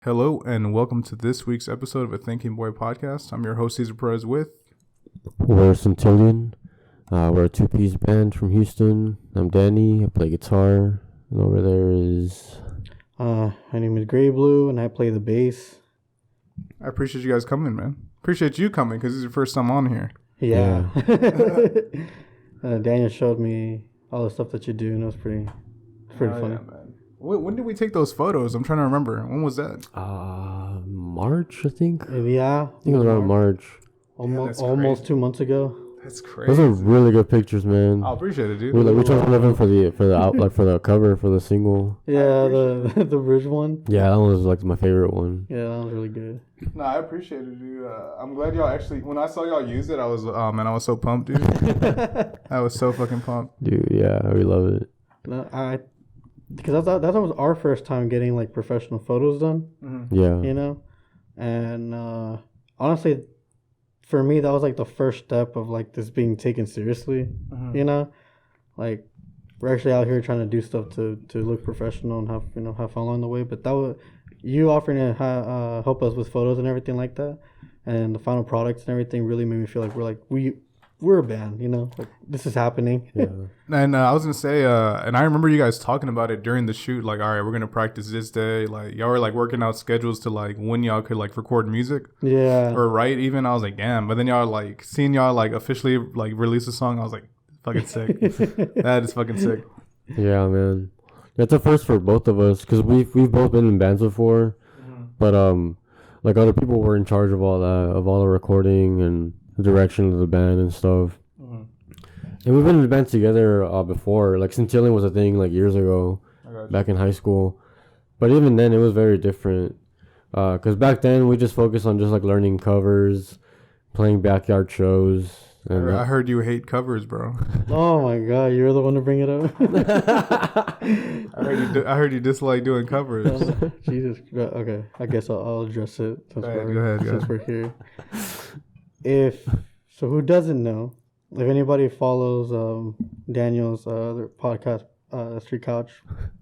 Hello and welcome to this week's episode of a Thinking Boy podcast. I'm your host, Cesar Perez with... We're Sentilion. We're a two-piece band from Houston. I'm Danny. I play guitar. And over there is... My name is Gray Blue and I play the bass. I appreciate you guys coming, man. Appreciate you coming because it's your first time on here. Yeah. Daniel showed me all the stuff that you do and it was pretty funny. Yeah, man. When did we take those photos? I'm trying to remember. When was that? March, I think. Yeah. I think it was around March. Almost 2 months ago. That's crazy. Those are really good pictures, man. I appreciate it, dude. We chose one of them for the cover for the single. Yeah, the bridge one. Yeah, that one was like my favorite one. Yeah, that was really good. No, I appreciate it, dude. I'm glad y'all actually. When I saw y'all use it, I was I was so pumped, dude. I was so fucking pumped, dude. Yeah, we love it. No, because that was our first time getting like professional photos done. Mm-hmm. Yeah, you know, and honestly, for me that was like the first step of like this being taken seriously. Mm-hmm. You know, like we're actually out here trying to do stuff to look professional and have fun along the way. But that was you offering to help us with photos and everything like that, and the final products and everything really made me feel like we're a band, you know, like this is happening. Yeah. And I was gonna say, and I remember you guys talking about it during the shoot. Like, all right, we're gonna practice this day. Like, y'all were like working out schedules to like when y'all could like record music. Yeah. Or write even. I was like, damn. But then y'all like seeing y'all like officially like release a song. I was like, fucking sick. That is fucking sick. Yeah, man. That's a first for both of us because we've both been in bands before, but like other people were in charge of all that, of all the recording and the direction of the band and stuff. Mm-hmm. And we've been in the band together before. Like Sentilion was a thing like years ago, back in high school. But even then, it was very different. Because back then, we just focused on just like learning covers, playing backyard shows. And I heard you hate covers, bro. Oh my god, you're the one to bring it up. I heard you dislike doing covers. Jesus. Okay, I guess I'll address it since we're here. So who doesn't know, if anybody follows Daniel's other podcast, Street Couch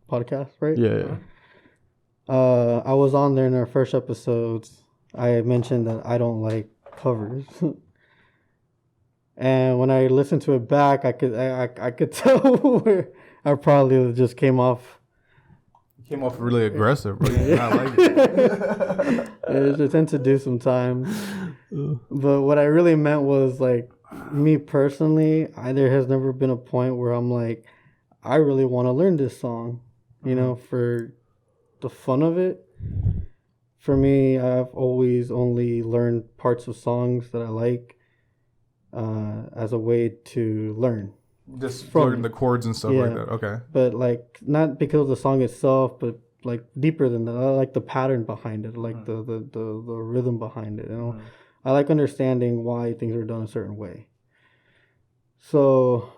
podcast, right? Yeah. I was on there in our first episodes. I mentioned that I don't like covers. And when I listened to it back, I could tell where I probably just came off really aggressive, bro. You not like it. I tend to do sometimes. But what I really meant was like me personally, there has never been a point where I'm like, I really want to learn this song, you know, for the fun of it. For me, I've always only learned parts of songs that I like as a way to learn. Just learn the chords and stuff like that. Okay. But like not because of the song itself, but like deeper than that. I like the pattern behind it, like the rhythm behind it. You know, I like understanding why things are done a certain way. So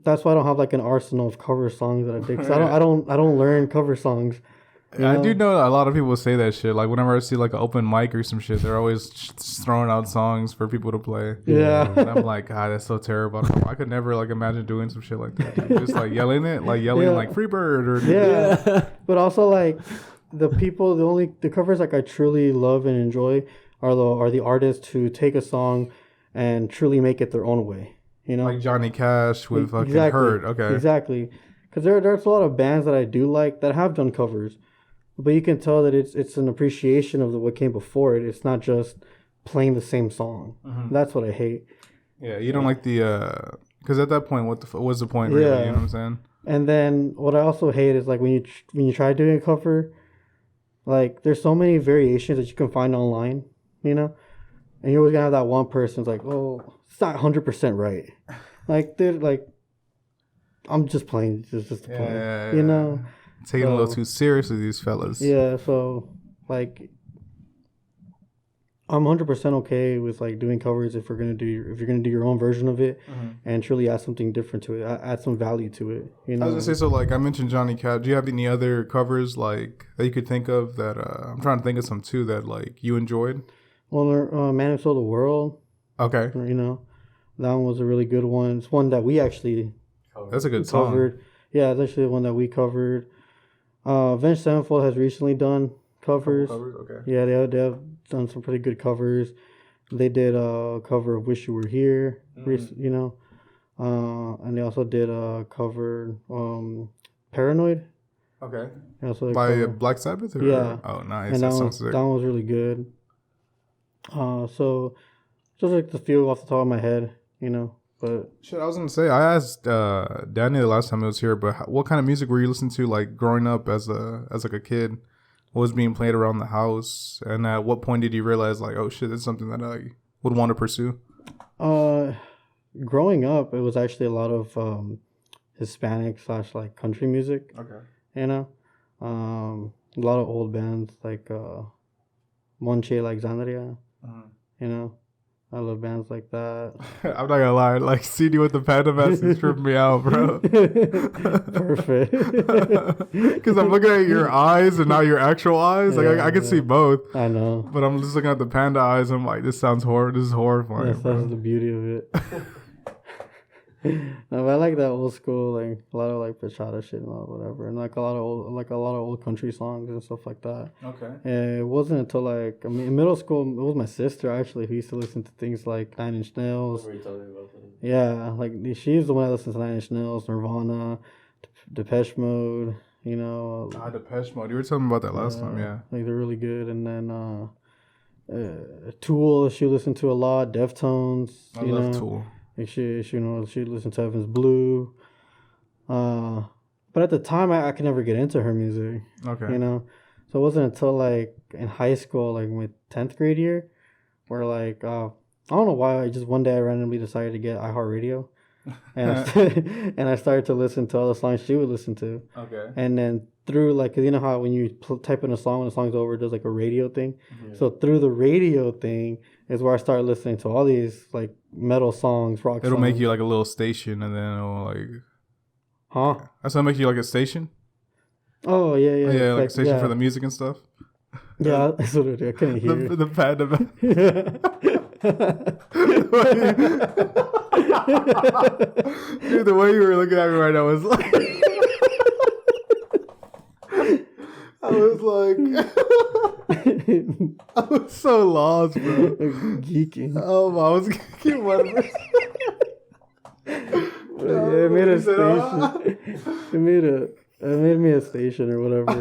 that's why I don't have like an arsenal of cover songs that I dig. 'Cause I don't learn cover songs. I do know a lot of people say that shit. Like whenever I see like an open mic or some shit, they're always throwing out songs for people to play. Yeah. And I'm like, God, that's so terrible. I could never like imagine doing some shit like that. Dude. Just like yelling like Freebird or yeah. But also like the covers like I truly love and enjoy are the artists who take a song and truly make it their own way. You know, like Johnny Cash with fucking Hurt. Okay. Exactly. Because there's a lot of bands that I do like that have done covers. But you can tell that it's an appreciation of what came before it. It's not just playing the same song. Mm-hmm. That's what I hate. Yeah, you don't like the... Because at that point, what's the point, really? You know what I'm saying? And then what I also hate is, like, when you try doing a cover, like, there's so many variations that you can find online, you know? And you're always going to have that one person who's like, oh, it's not 100% right. Like, they're like, I'm just playing just to play, you know? Taking a little too seriously, these fellas. Yeah, so like I'm 100% okay with like doing covers if you're gonna do your own version of it and truly add something different to it, add some value to it. You know, I was gonna say, so like I mentioned Johnny Cash. Do you have any other covers like that you could think of that? I'm trying to think of some too that like you enjoyed. Well, Man Who Sold the World. Okay. You know, that one was a really good one. It's one that we actually That's a good covered. song. Yeah, it's actually the one that we covered. Avenged Sevenfold has recently done covers. Covers, okay. Yeah, they have done some pretty good covers. They did a cover of "Wish You Were Here," you know, and they also did a cover, "Paranoid." Okay. They also did By cover. Black Sabbath? Or? Yeah. Oh, nice. And That sounds sick. that one was really good. So just like the few off the top of my head, you know. But Shit, I was gonna say, I asked Danny the last time he was here, but what kind of music were you listening to, like growing up as like a kid? What was being played around the house, and at what point did you realize, like, oh shit, it's something that I would want to pursue? growing up, it was actually a lot of Hispanic / like country music. Okay. You know, a lot of old bands like Monche Alexandria. You know, I love bands like that. I'm not gonna lie, like CD with the Panda Mask is tripping me out, bro. Perfect. Because I'm looking at your eyes and not your actual eyes. Like I can see both, I know. but I'm just looking at the panda eyes. And I'm like, this sounds This is horrifying. That's the beauty of it. No, but I like that old school, like a lot of like bachata shit and all whatever, and like a lot of old country songs and stuff like that. Okay. And it wasn't until like in middle school, it was my sister actually who used to listen to things like Nine Inch Nails. Yeah, like she's the one that listens to Nine Inch Nails, Nirvana, Depeche Mode. You know. Depeche Mode. You were telling me about that last time. Yeah. Like they're really good, and then Tool she listened to a lot. Deftones. I love Tool. Like she listened to Evans Blue. But at the time, I could never get into her music. Okay. You know, so it wasn't until like in high school, like my 10th grade year, where like I don't know why, one day I randomly decided to get iHeartRadio, and I started to listen to all the songs she would listen to. Okay. And then through like, 'cause you know how when you type in a song, when the song's over, it does like a radio thing. Yeah. So through the radio thing is where I started listening to all these like metal songs, rock songs. It'll make you like a little station, and then it'll like. Huh? That's gonna make you like a station. Oh yeah, yeah. Yeah, like a station for the music and stuff. Yeah, that's what it is. I couldn't hear The panda. Dude, the way you were looking at me right now was like. I was so lost, bro. Geeking. Oh, I was geeking. Whatever. Yeah, it made a station. It made me a station or whatever.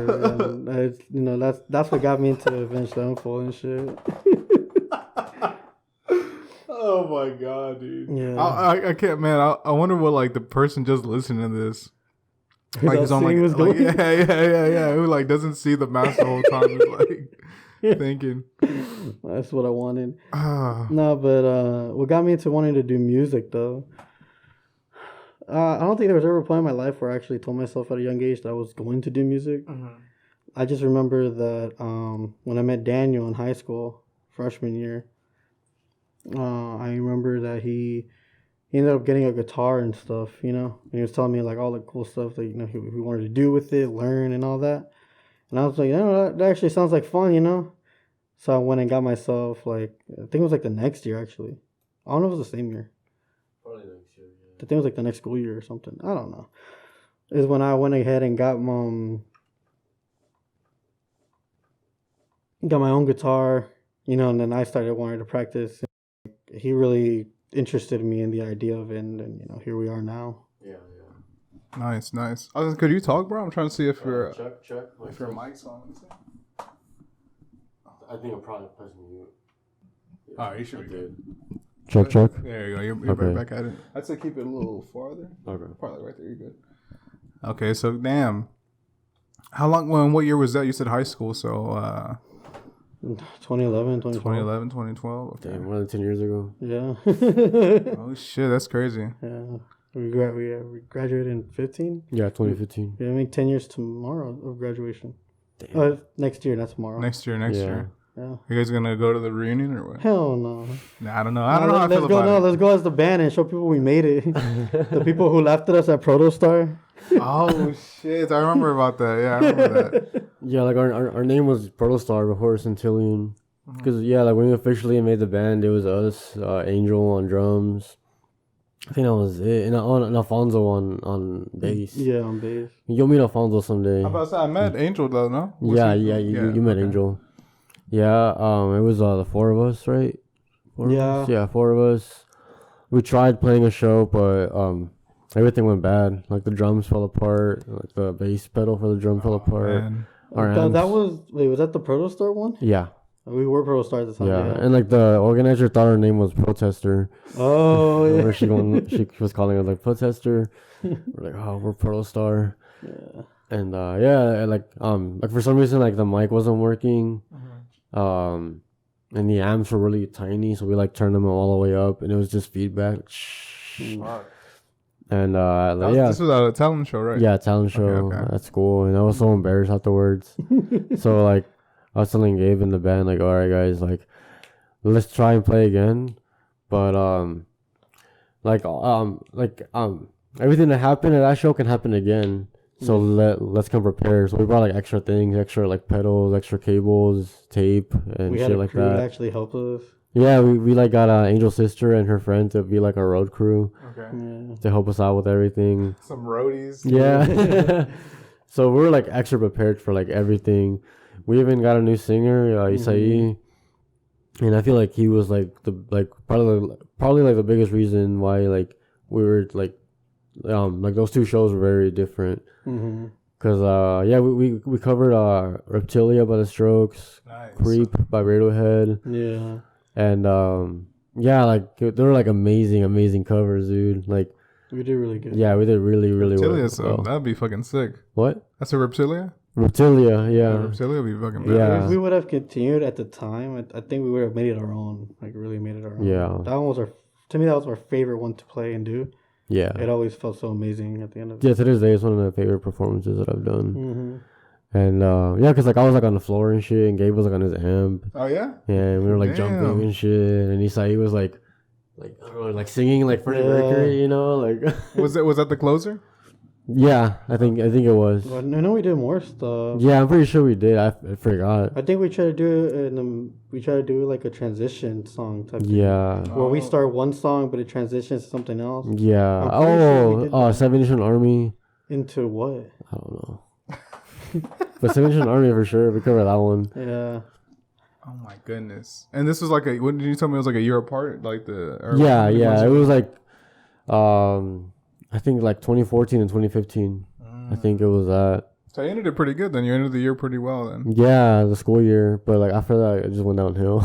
And that's what got me into Avenged Sevenfold and shit. Oh my god, dude. Yeah. I can't, man. I wonder what like the person just listening to this. Like Without he's on seeing what's like going yeah. Who like doesn't see the mask the whole time is like thinking. That's what I wanted. Ah. No, but what got me into wanting to do music though. I don't think there was ever a point in my life where I actually told myself at a young age that I was going to do music. Mm-hmm. I just remember that when I met Daniel in high school, freshman year, I remember that he ended up getting a guitar and stuff, you know. And he was telling me like all the cool stuff that he wanted to do with it, learn and all that. And I was like, that actually sounds like fun, you know. So I went and got myself like, I think it was like the next year actually. I don't know if it was the same year. Probably next year. Yeah. I think it was like the next school year or something. I don't know. Is when I went ahead and got my own guitar, you know, and then I started wanting to practice. He really interested me in the idea of it, and here we are now. Yeah. Nice. Could you talk, bro? I'm trying to see if your check. if your mic's on. I think I'm probably pressing mute. All right, you should be good. Check. There you go. You're Okay. right back at it. I'd say keep it a little farther. Okay. Probably right there. You're good. Okay, so damn. How long? What year was that? You said high school, so 2011, 2011, 2012. Okay. Damn, more than 10 years ago. Yeah. Oh shit, that's crazy. Yeah. We graduated in 15. Yeah, 2015. Yeah, I mean 10 years tomorrow of graduation. Damn. Next year, not tomorrow. Next year. Yeah. You guys gonna go to the reunion or what? Hell no. Nah, I don't know. I don't know how I feel about it. Let's go as the band and show people we made it. The people who laughed at us at Protostar. Oh shit! I remember about that. Yeah, I remember that. Yeah, like our name was Protostar before Sentilion. Because, like when we officially made the band, it was us, Angel on drums, I think that was it. And Alfonso on bass. Yeah, on bass. You'll meet Alfonso someday. How about that? I met Angel though, no? Yeah, you met Angel. Yeah, it was the four of us, right? Four of us. We tried playing a show, but everything went bad. Like the drums fell apart, like the bass pedal for the drum fell apart. Man. That was that the Protostar one? Yeah. We were Protostar at the time. Yeah, and like the organizer thought her name was Protester. Oh yeah. Where she was calling us like Protester. We're like, oh, we're Protostar. Yeah. And like for some reason like the mic wasn't working. And the amps were really tiny, so we like turned them all the way up, and it was just feedback. And this was at a talent show, right? Yeah, talent show. Okay. That's cool. And I was so embarrassed afterwards. So like I was telling Gabe in the band, like, all right guys, like let's try and play again. But everything that happened at that show can happen again. So let's come prepared. So we brought like extra things, extra like pedals, extra cables, tape, and shit like that. We actually helped us. Yeah, we like got Angel's sister and her friend to be like our road crew. Okay. Yeah. To help us out with everything. Some roadies. Yeah. So we were like extra prepared for like everything. We even got a new singer, Isai, and I feel like he was like probably like the biggest reason why like we were like those two shows were very different. Cause we covered Reptilia by the Strokes, Nice. Creep by Radiohead. Yeah. And like they were like amazing covers, dude. Like we did really good. Yeah, we did really Reptilia, well. so that'd be fucking sick. What? That's a Reptilia? Reptilia, yeah. Reptilia would be fucking bad. Yeah. If we would have continued at the time, I think we would have made it our own. Like really made it our own. Yeah. That one was to me that was our favorite one to play and do. Yeah. It always felt so amazing at the end of it. Yeah, to this day it's one of my favorite performances that I've done. And cause like I was like on the floor and shit, and Gabe was like on his amp. Oh yeah? And we were like jumping and shit, and he was like I don't know, like singing like Freddie Mercury, you know, like. Was that the closer? Yeah, I think it was. Well, I know we did more stuff. Yeah, I'm pretty sure we did. I forgot. I think we tried to do it we tried to do like a transition song type thing. Yeah. Where we start one song but it transitions to something else. Yeah. Seven Nation Army. Into what? I don't know. But Seven Nation Army for sure. We covered that one. Yeah. Oh my goodness! And this was like when did you tell me it was like a year apart? Like it was like, I think like 2014 and 2015. I think it was that. So you ended it pretty good then. You ended the year pretty well then. Yeah, the school year, but like after that, it just went downhill.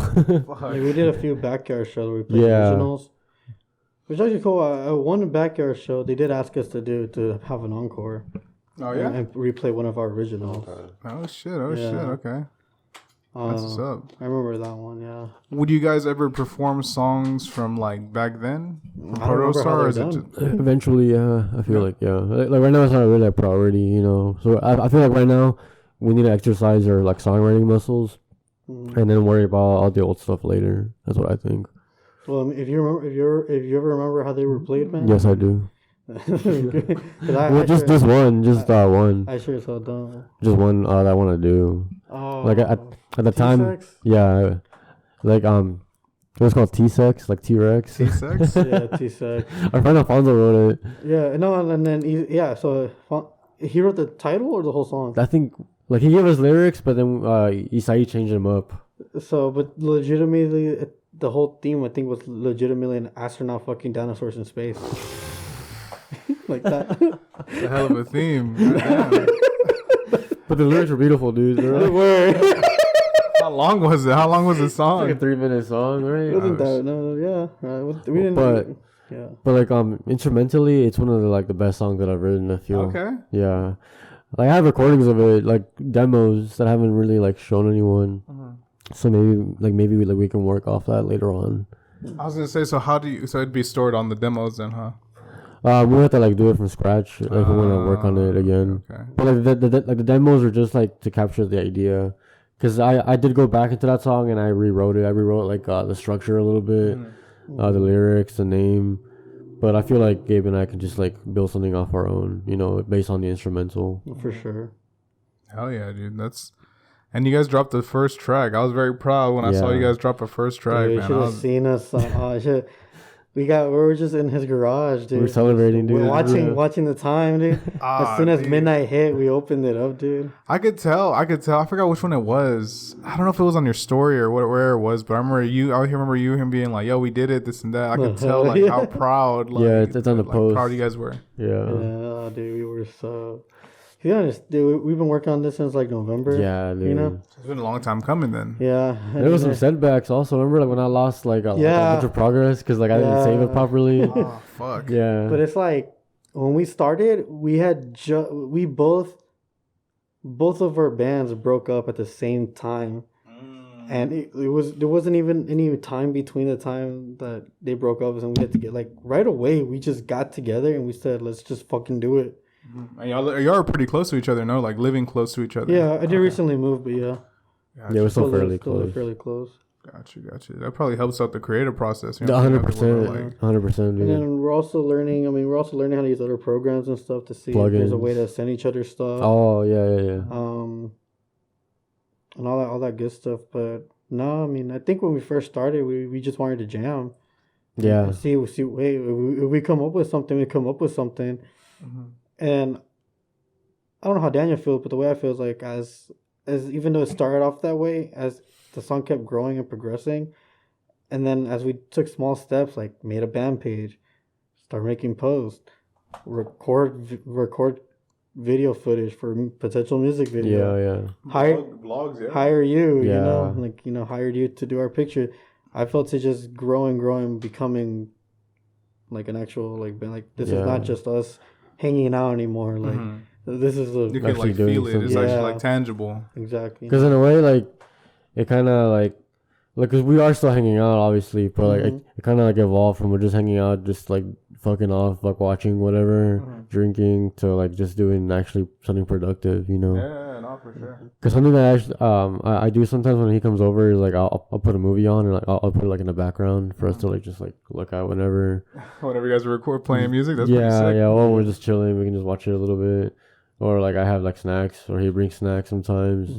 Like we did a few backyard shows where we played originals. Which is actually cool. One backyard show they did ask us to have an encore. Oh yeah. And replay one of our originals. Oh shit! Okay. That's what's up. I remember that one. Yeah. Would you guys ever perform songs from like back then? I don't remember how they're done. Eventually, yeah. I feel like like right now it's not really a priority, you know. So I feel like right now we need to exercise our like songwriting muscles, and then worry about all the old stuff later. That's what I think. Well, if you ever remember how they were played, man. Yes, I do. Just one. I sure as hell don't. Just one that I want to do. Oh, like at the time, yeah, like it was called T-Sex, like T-Rex. T-Sex? Yeah, T-Sex. Our friend Alfonso wrote it. Yeah, no, and then so he wrote the title or the whole song. I think like he gave us lyrics, but then Isai changed them up. So, but legitimately, the whole theme I think was legitimately an astronaut fucking dinosaurs in space. Like that. It's a hell of a theme. Goddamn. But the lyrics were beautiful, dude. They were. How long was it? How long was the song? It's like a 3-minute song, right? Wasn't that? No, yeah. We didn't. But like instrumentally, it's one of the the best songs that I've written. I feel. Okay. Yeah, like I have recordings of it, like demos that I haven't really like shown anyone. So maybe we can work off that later on. I was gonna say, so it'd be stored on the demos then, huh? We have to like do it from scratch. Like we want to work on it again. Okay. But like the demos are just like to capture the idea, because I did go back into that song and I rewrote it. I rewrote like the structure a little bit, the lyrics, the name. But I feel like Gabe and I can just like build something off our own, you know, based on the instrumental. For sure. Hell yeah, dude. And you guys dropped the first track. I was very proud when I saw you guys drop a first track, Dude, man. You should have seen us. We were just in his garage, dude. We're celebrating, dude. We're Yeah. watching the time, dude. As soon as midnight hit, we opened it up, dude. I could tell. I forgot which one it was. I don't know if it was on your story or where it was, but I remember him being like, "Yo, we did it, this and that." I could tell like how proud. Like, yeah, it's on the post. Proud you guys were. Yeah, dude, we were so. To be honest, dude, we've been working on this since like November. Yeah, dude. You know, It's been a long time coming then. yeah. There was some setbacks also. Remember, like when I lost like a bunch of progress because like I didn't save it properly. Oh fuck. Yeah. But it's like when we started, we had both of our bands broke up at the same time, and there wasn't even any time between the time that they broke up and we had to get like right away. We just got together and we said, let's just fucking do it. And y'all are pretty close to each other, no? Like living close to each other. Yeah, I did recently move, but yeah. Gotcha. Yeah, we're still fairly close. Got you. That probably helps out the creative process. 100%. 100%, dude. And then we're also learning. I mean, we're also learning how to use other programs and stuff to see if there's a way to send each other stuff. Oh yeah. And all that good stuff. But no, I mean, I think when we first started, we just wanted to jam. Yeah. See. Wait, if we come up with something, we come up with something. Mm-hmm. And I don't know how Daniel feels, but the way I feel is like as even though it started off that way, as the song kept growing and progressing, and then as we took small steps, like made a band page, start making posts, record video footage for potential music video. Yeah. Vlogs, hire you, hired you to do our picture. I felt it just growing, becoming like an actual like band. Like this is not just us hanging out anymore. Like this is you can like feel it. It's actually like tangible. Exactly. Because in a way, like it kind of like because we are still hanging out, obviously, but like it kind of like evolved from we're just hanging out, just like fucking off, like watching whatever, drinking, to like just doing actually something productive, you know. Yeah, no, for sure. Because something that actually I do sometimes when he comes over is like I'll put a movie on and like I'll put it like in the background for us to like just like look at whenever. Whenever you guys record playing music, that's pretty sick. Or we're just chilling, we can just watch it a little bit, or like I have like snacks, or he brings snacks sometimes.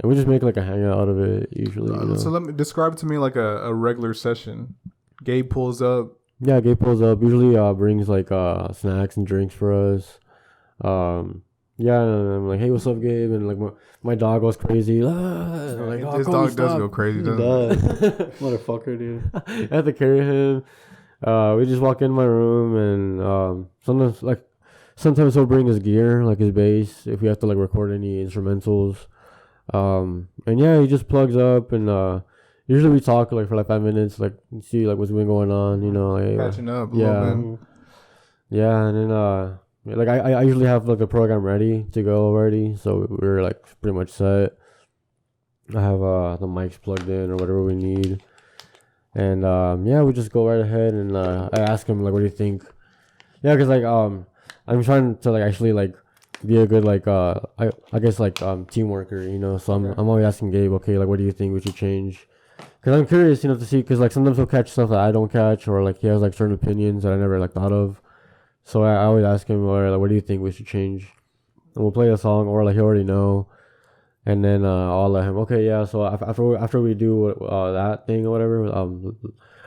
And we just make like a hangout out of it usually. You know? So let me describe to me like a regular session. Gabe pulls up. Yeah, Gabe pulls up. Usually brings like snacks and drinks for us. Yeah, and I'm like, hey, what's up, Gabe? And like my dog goes crazy. Like, his dog does go crazy, doesn't it? Motherfucker, dude. I have to carry him. We just walk in my room, and sometimes he'll bring his gear, like his bass, if we have to like record any instrumentals. And yeah, he just plugs up, and usually we talk like for like 5 minutes, like see like what's been going on, you know, like catching up a little bit. Yeah, and then like I usually have like the program ready to go already, so we're like pretty much set. I have the mics plugged in or whatever we need, and yeah, we just go right ahead, and I ask him like, what do you think? Yeah, because like I'm trying to like actually like be a good like I guess like team worker, you know. So I'm always asking Gabe, okay, like what do you think we should change? Because I'm curious, you know, to see, because like sometimes he'll catch stuff that I don't catch, or like he has like certain opinions that I never like thought of. So I always ask him, or like, what do you think we should change? And we'll play a song, or like he already know, and then I'll let him. Okay, yeah. So after we do that thing or whatever,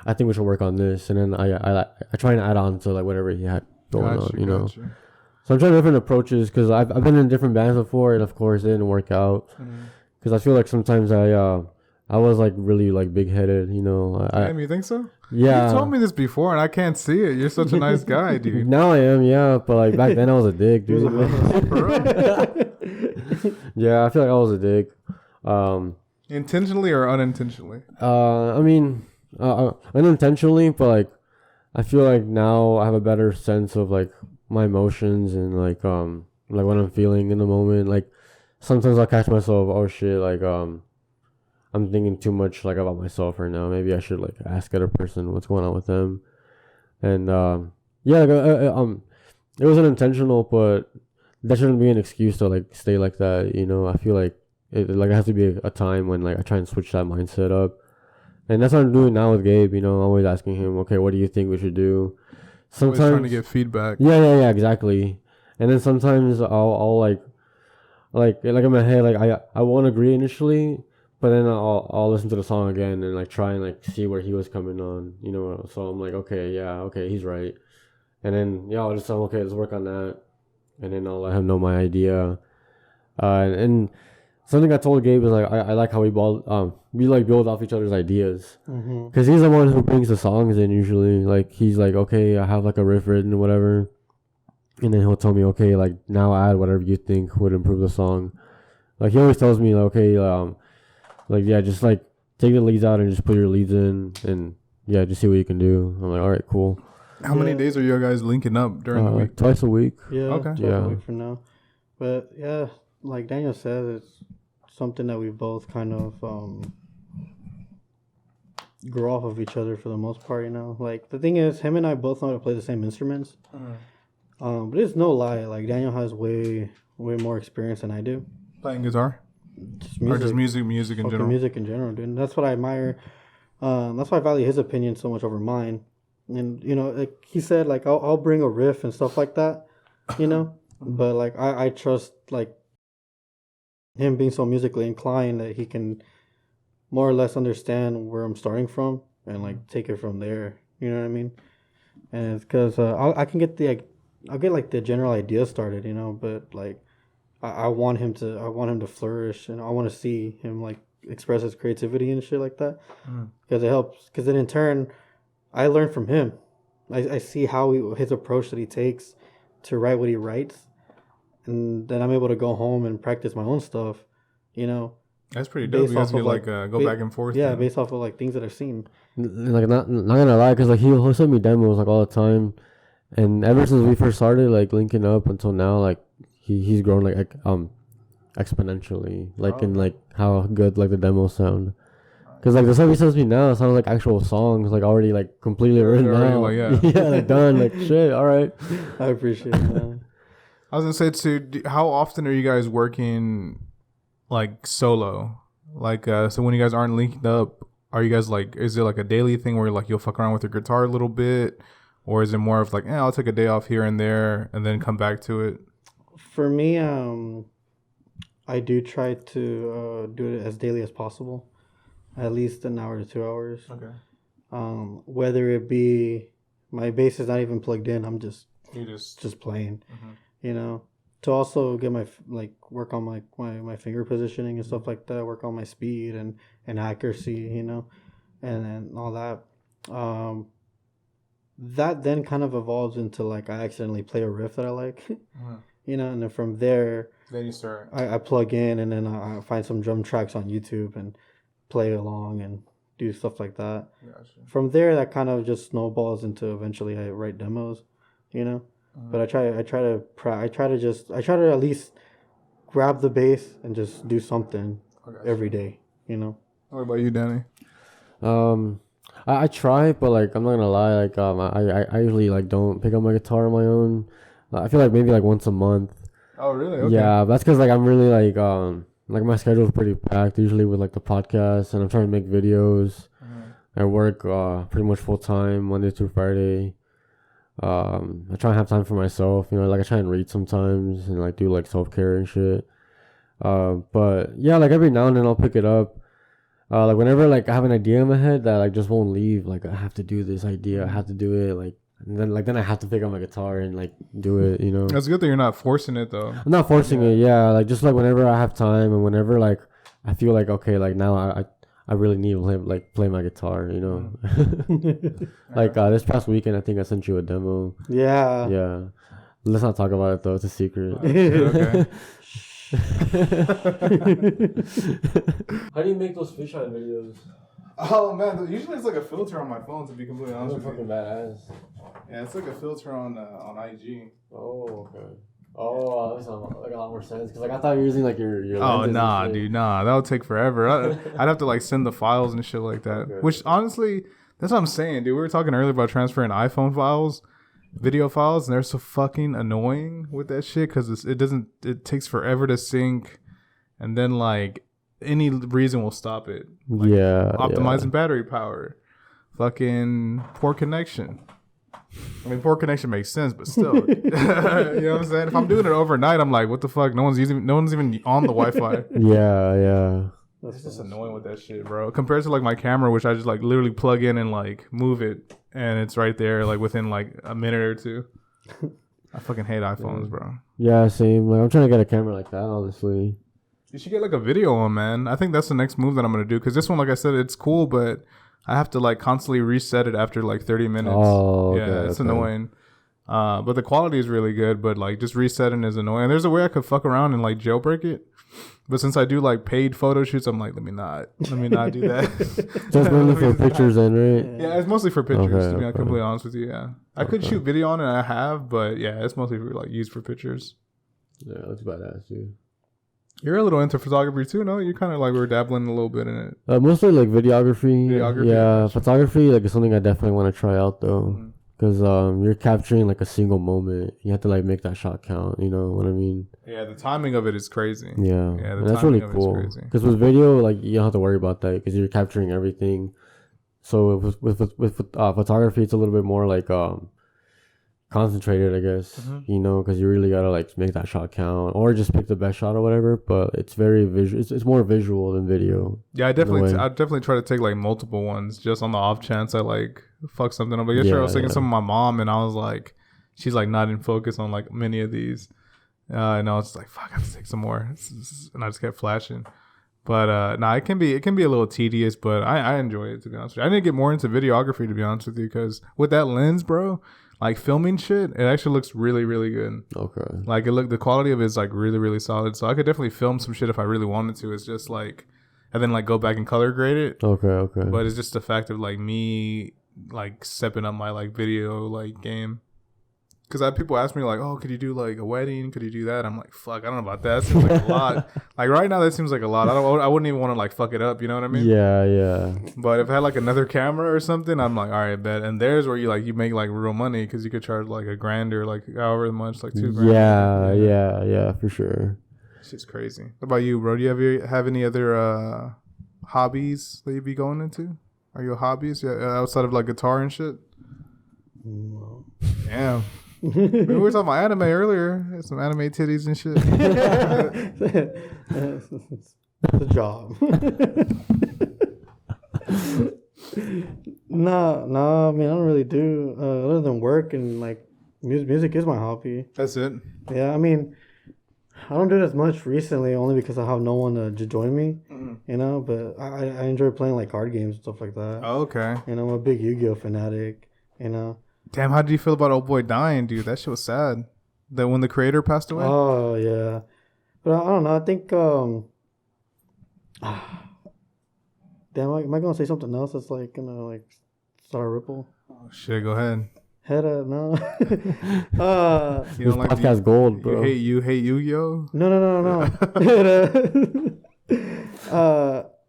I think we should work on this, and then I try and add on to like whatever he had going on, you know. So I'm trying different approaches, because I've been in different bands before, and of course it didn't work out. Because I feel like sometimes I was like really like big headed, you know. Damn, you think so? Yeah. You told me this before, and I can't see it. You're such a nice guy, dude. Now I am, yeah. But like back then I was a dick, dude. Yeah, I feel like I was a dick. Intentionally or unintentionally? I mean, unintentionally, but like I feel like now I have a better sense of like my emotions and like what I'm feeling in the moment. Like sometimes I'll catch myself, oh shit, like I'm thinking too much like about myself right now. Maybe I should like ask other person what's going on with them. And yeah, like, it wasn't intentional, but that shouldn't be an excuse to like stay like that. You know, I feel like it has to be a time when like I try and switch that mindset up, and that's what I'm doing now with Gabe. You know, I'm always asking him, okay, what do you think we should do? Sometimes always trying to get feedback. Yeah, exactly. And then sometimes I'll like in my head, like I won't agree initially, but then I'll listen to the song again and like try and like see where he was coming on, you know. So I'm like, okay, yeah, okay, he's right. And then yeah, I'll just tell him, okay, let's work on that, and then I'll let him know my idea. And something I told Gabe is like I like how we like build off each other's ideas, because he's the one who brings the songs in usually. Like he's like, okay, I have like a riff written or whatever, and then he'll tell me, okay, like now add whatever you think would improve the song. Like he always tells me, like, okay, like yeah, just like take the leads out and just put your leads in, and yeah, just see what you can do. I'm like, all right, cool. How many days are you guys linking up during the week? Twice a week. Yeah, okay, twice a week for now. But yeah, like Daniel says, it's something that we both kind of grow off of each other for the most part. You know, like the thing is, him and I both know how to play the same instruments. But it's no lie, like Daniel has way more experience than I do. Playing guitar? Just music. Or just music in general? Music in general, dude. And that's what I admire. That's why I value his opinion so much over mine. And, you know, like he said, like, I'll bring a riff and stuff like that, you know? But, like, I trust, like, him being so musically inclined that he can more or less understand where I'm starting from and, like, take it from there. You know what I mean? And it's because I can get I'll get, like, the general idea started, you know? But, like, I want him to flourish, and I want to see him, like, express his creativity and shit like that. Because it helps. Because then, in turn, I learn from him. I see how his approach that he takes to write what he writes, and then I'm able to go home and practice my own stuff. You know, that's pretty dope. You guys can like go back and forth. Yeah, based off of like things that I've seen. Like not gonna lie, because like he'll send me demos like all the time, and ever since we first started like linking up until now, like he's grown like exponentially, like in like how good like the demos sound. Cause like the stuff he sends me now sounds like actual songs, like already like completely written out. Like, yeah, like done. Like shit. All right. I appreciate that. I was gonna say too, how often are you guys working like solo? Like so when you guys aren't linked up, are you guys like, is it like a daily thing where like you'll fuck around with your guitar a little bit, or is it more of like, I'll take a day off here and there and then come back to it? For me, I do try to do it as daily as possible. At least an hour to 2 hours. Okay. Whether it be my bass is not even plugged in, I'm just playing. You know, to also get my work on my finger positioning and stuff like that. Work on my speed and accuracy. You know, and all that. That then kind of evolves into like I accidentally play a riff that I like. You know, and then from there, then you start. I plug in and then I find some drum tracks on YouTube and play along and do stuff like that. Gotcha. From there, that kind of just snowballs into eventually I write demos, you know. But I try to at least grab the bass and just do something every day, you know. What about you, Danny? I try, but like I'm not gonna lie, like I usually like don't pick up my guitar on my own. I feel like maybe like once a month. Oh really? Okay. Yeah, that's because like I'm really like my schedule is pretty packed usually with like the podcast, and I'm trying to make videos. I work pretty much full time Monday through Friday. I try and have time for myself, you know, like I try and read sometimes and like do like self-care and shit. But yeah, like every now and then I'll pick it up. Like whenever like I have an idea in my head that like just won't leave, like I have to do this idea, I have to do it, like and then I have to pick up my guitar and like do it, you know. That's good that you're not forcing it though. I'm not forcing it, yeah. Like just like whenever I have time and whenever like I feel like okay, like now I really need to play my guitar, you know. Like this past weekend, I think I sent you a demo. Yeah. Yeah. Let's not talk about it though. It's a secret. Okay. How do you make those fisheye videos? Oh man, usually it's like a filter on my phone. To be completely honest with you. Fucking badass. Yeah, it's like a filter on IG. Oh okay. Oh, that makes a lot more sense. Because like I thought you were using like your Oh nah, dude, nah. That would take forever. I'd have to like send the files and shit like that. Okay. Which honestly, that's what I'm saying, dude. We were talking earlier about transferring iPhone files, video files, and they're so fucking annoying with that shit because it takes forever to sync, and then like any reason will stop it. Like, optimizing battery power, fucking poor connection. I mean, poor connection makes sense, but still, you know what I'm saying? If I'm doing it overnight, I'm like, what the fuck? No one's even on the Wi-Fi. Yeah. It's just annoying with that shit, bro. Compared to like my camera, which I just like literally plug in and like move it, and it's right there like within like a minute or two. I fucking hate iPhones, bro. Yeah, same. Like I'm trying to get a camera like that, honestly. You should get like a video one, man. I think that's the next move that I'm gonna do because this one, like I said, it's cool, but I have to like constantly reset it after like 30 minutes. Oh, yeah, okay, it's annoying. But the quality is really good, but like just resetting is annoying. There's a way I could fuck around and like jailbreak it. But since I do like paid photo shoots, I'm like, let me not do that. Just mainly for pictures, then, right? Yeah, it's mostly for pictures. Okay, to be okay. completely honest with you, yeah, I could shoot video on it, and I have, but yeah, it's mostly for, like used for pictures. Yeah, it looks badass, dude. You're a little into photography too, no? You kind of like were dabbling a little bit in it. Mostly like videography. Videography, Yeah, gotcha. photography like is something I definitely want to try out though. Mhm. Because you're capturing like a single moment. You have to like make that shot count. You know what I mean? Yeah, the timing of it is crazy. Yeah, Yeah, and the that's really timing of it is cool. crazy. Because with video, like you don't have to worry about that because you're capturing everything. So with photography, it's a little bit more like concentrated, I guess. Mhm. You know, because you really gotta like make that shot count or just pick the best shot or whatever. But it's very visual. It's more visual than video. Yeah, I way. definitely try to take like multiple ones just on the off chance I like fuck something up. But yesterday I was taking some of my mom, and I was like, she's like not in focus on like many of these, and I was like, fuck, I have to take some more, and I just kept flashing. But nah, it can be a little tedious, but I enjoy it, to be honest with you. I need to get more into videography, to be honest with you, because with that lens, bro, like filming shit, it actually looks really, really good. Okay. Like the quality of it is like really, really solid. So I could definitely film some shit if I really wanted to. It's just like, and then like go back and color grade it. Okay. But it's just the fact of like me like stepping up my like video like game. Because I have people ask me like, oh, could you do like a wedding? Could you do that? I'm like, fuck, I don't know about that. That seems like a lot. Like right now, that seems like a lot. I wouldn't even want to like fuck it up. You know what I mean? Yeah. But if I had like another camera or something, I'm like, all right, bet. And there's where you make like real money because you could charge like $1,000 or like however much, like $2,000. Yeah, for sure. It's just crazy. What about you, bro? Do you have any other hobbies that you be going into? Are you a hobbyist? Yeah, outside of like guitar and shit? No. Damn. We were talking about anime earlier. Some anime titties and shit. It's a job. No, I mean, I don't really do other than work and like music is my hobby. That's it. Yeah, I mean, I don't do it as much recently only because I have no one to join me, you know, but I enjoy playing like card games and stuff like that. Oh, okay. And I'm a big Yu-Gi-Oh fanatic, you know. Damn, how did you feel about old boy dying, dude? That shit was sad. That when the creator passed away? Oh, yeah. But I don't know. I think, damn, am I going to say something else that's like going to like start a ripple? Oh, shit, go ahead. No. You This don't like podcast gold, bro. You hate Yu-Gi-Oh? No.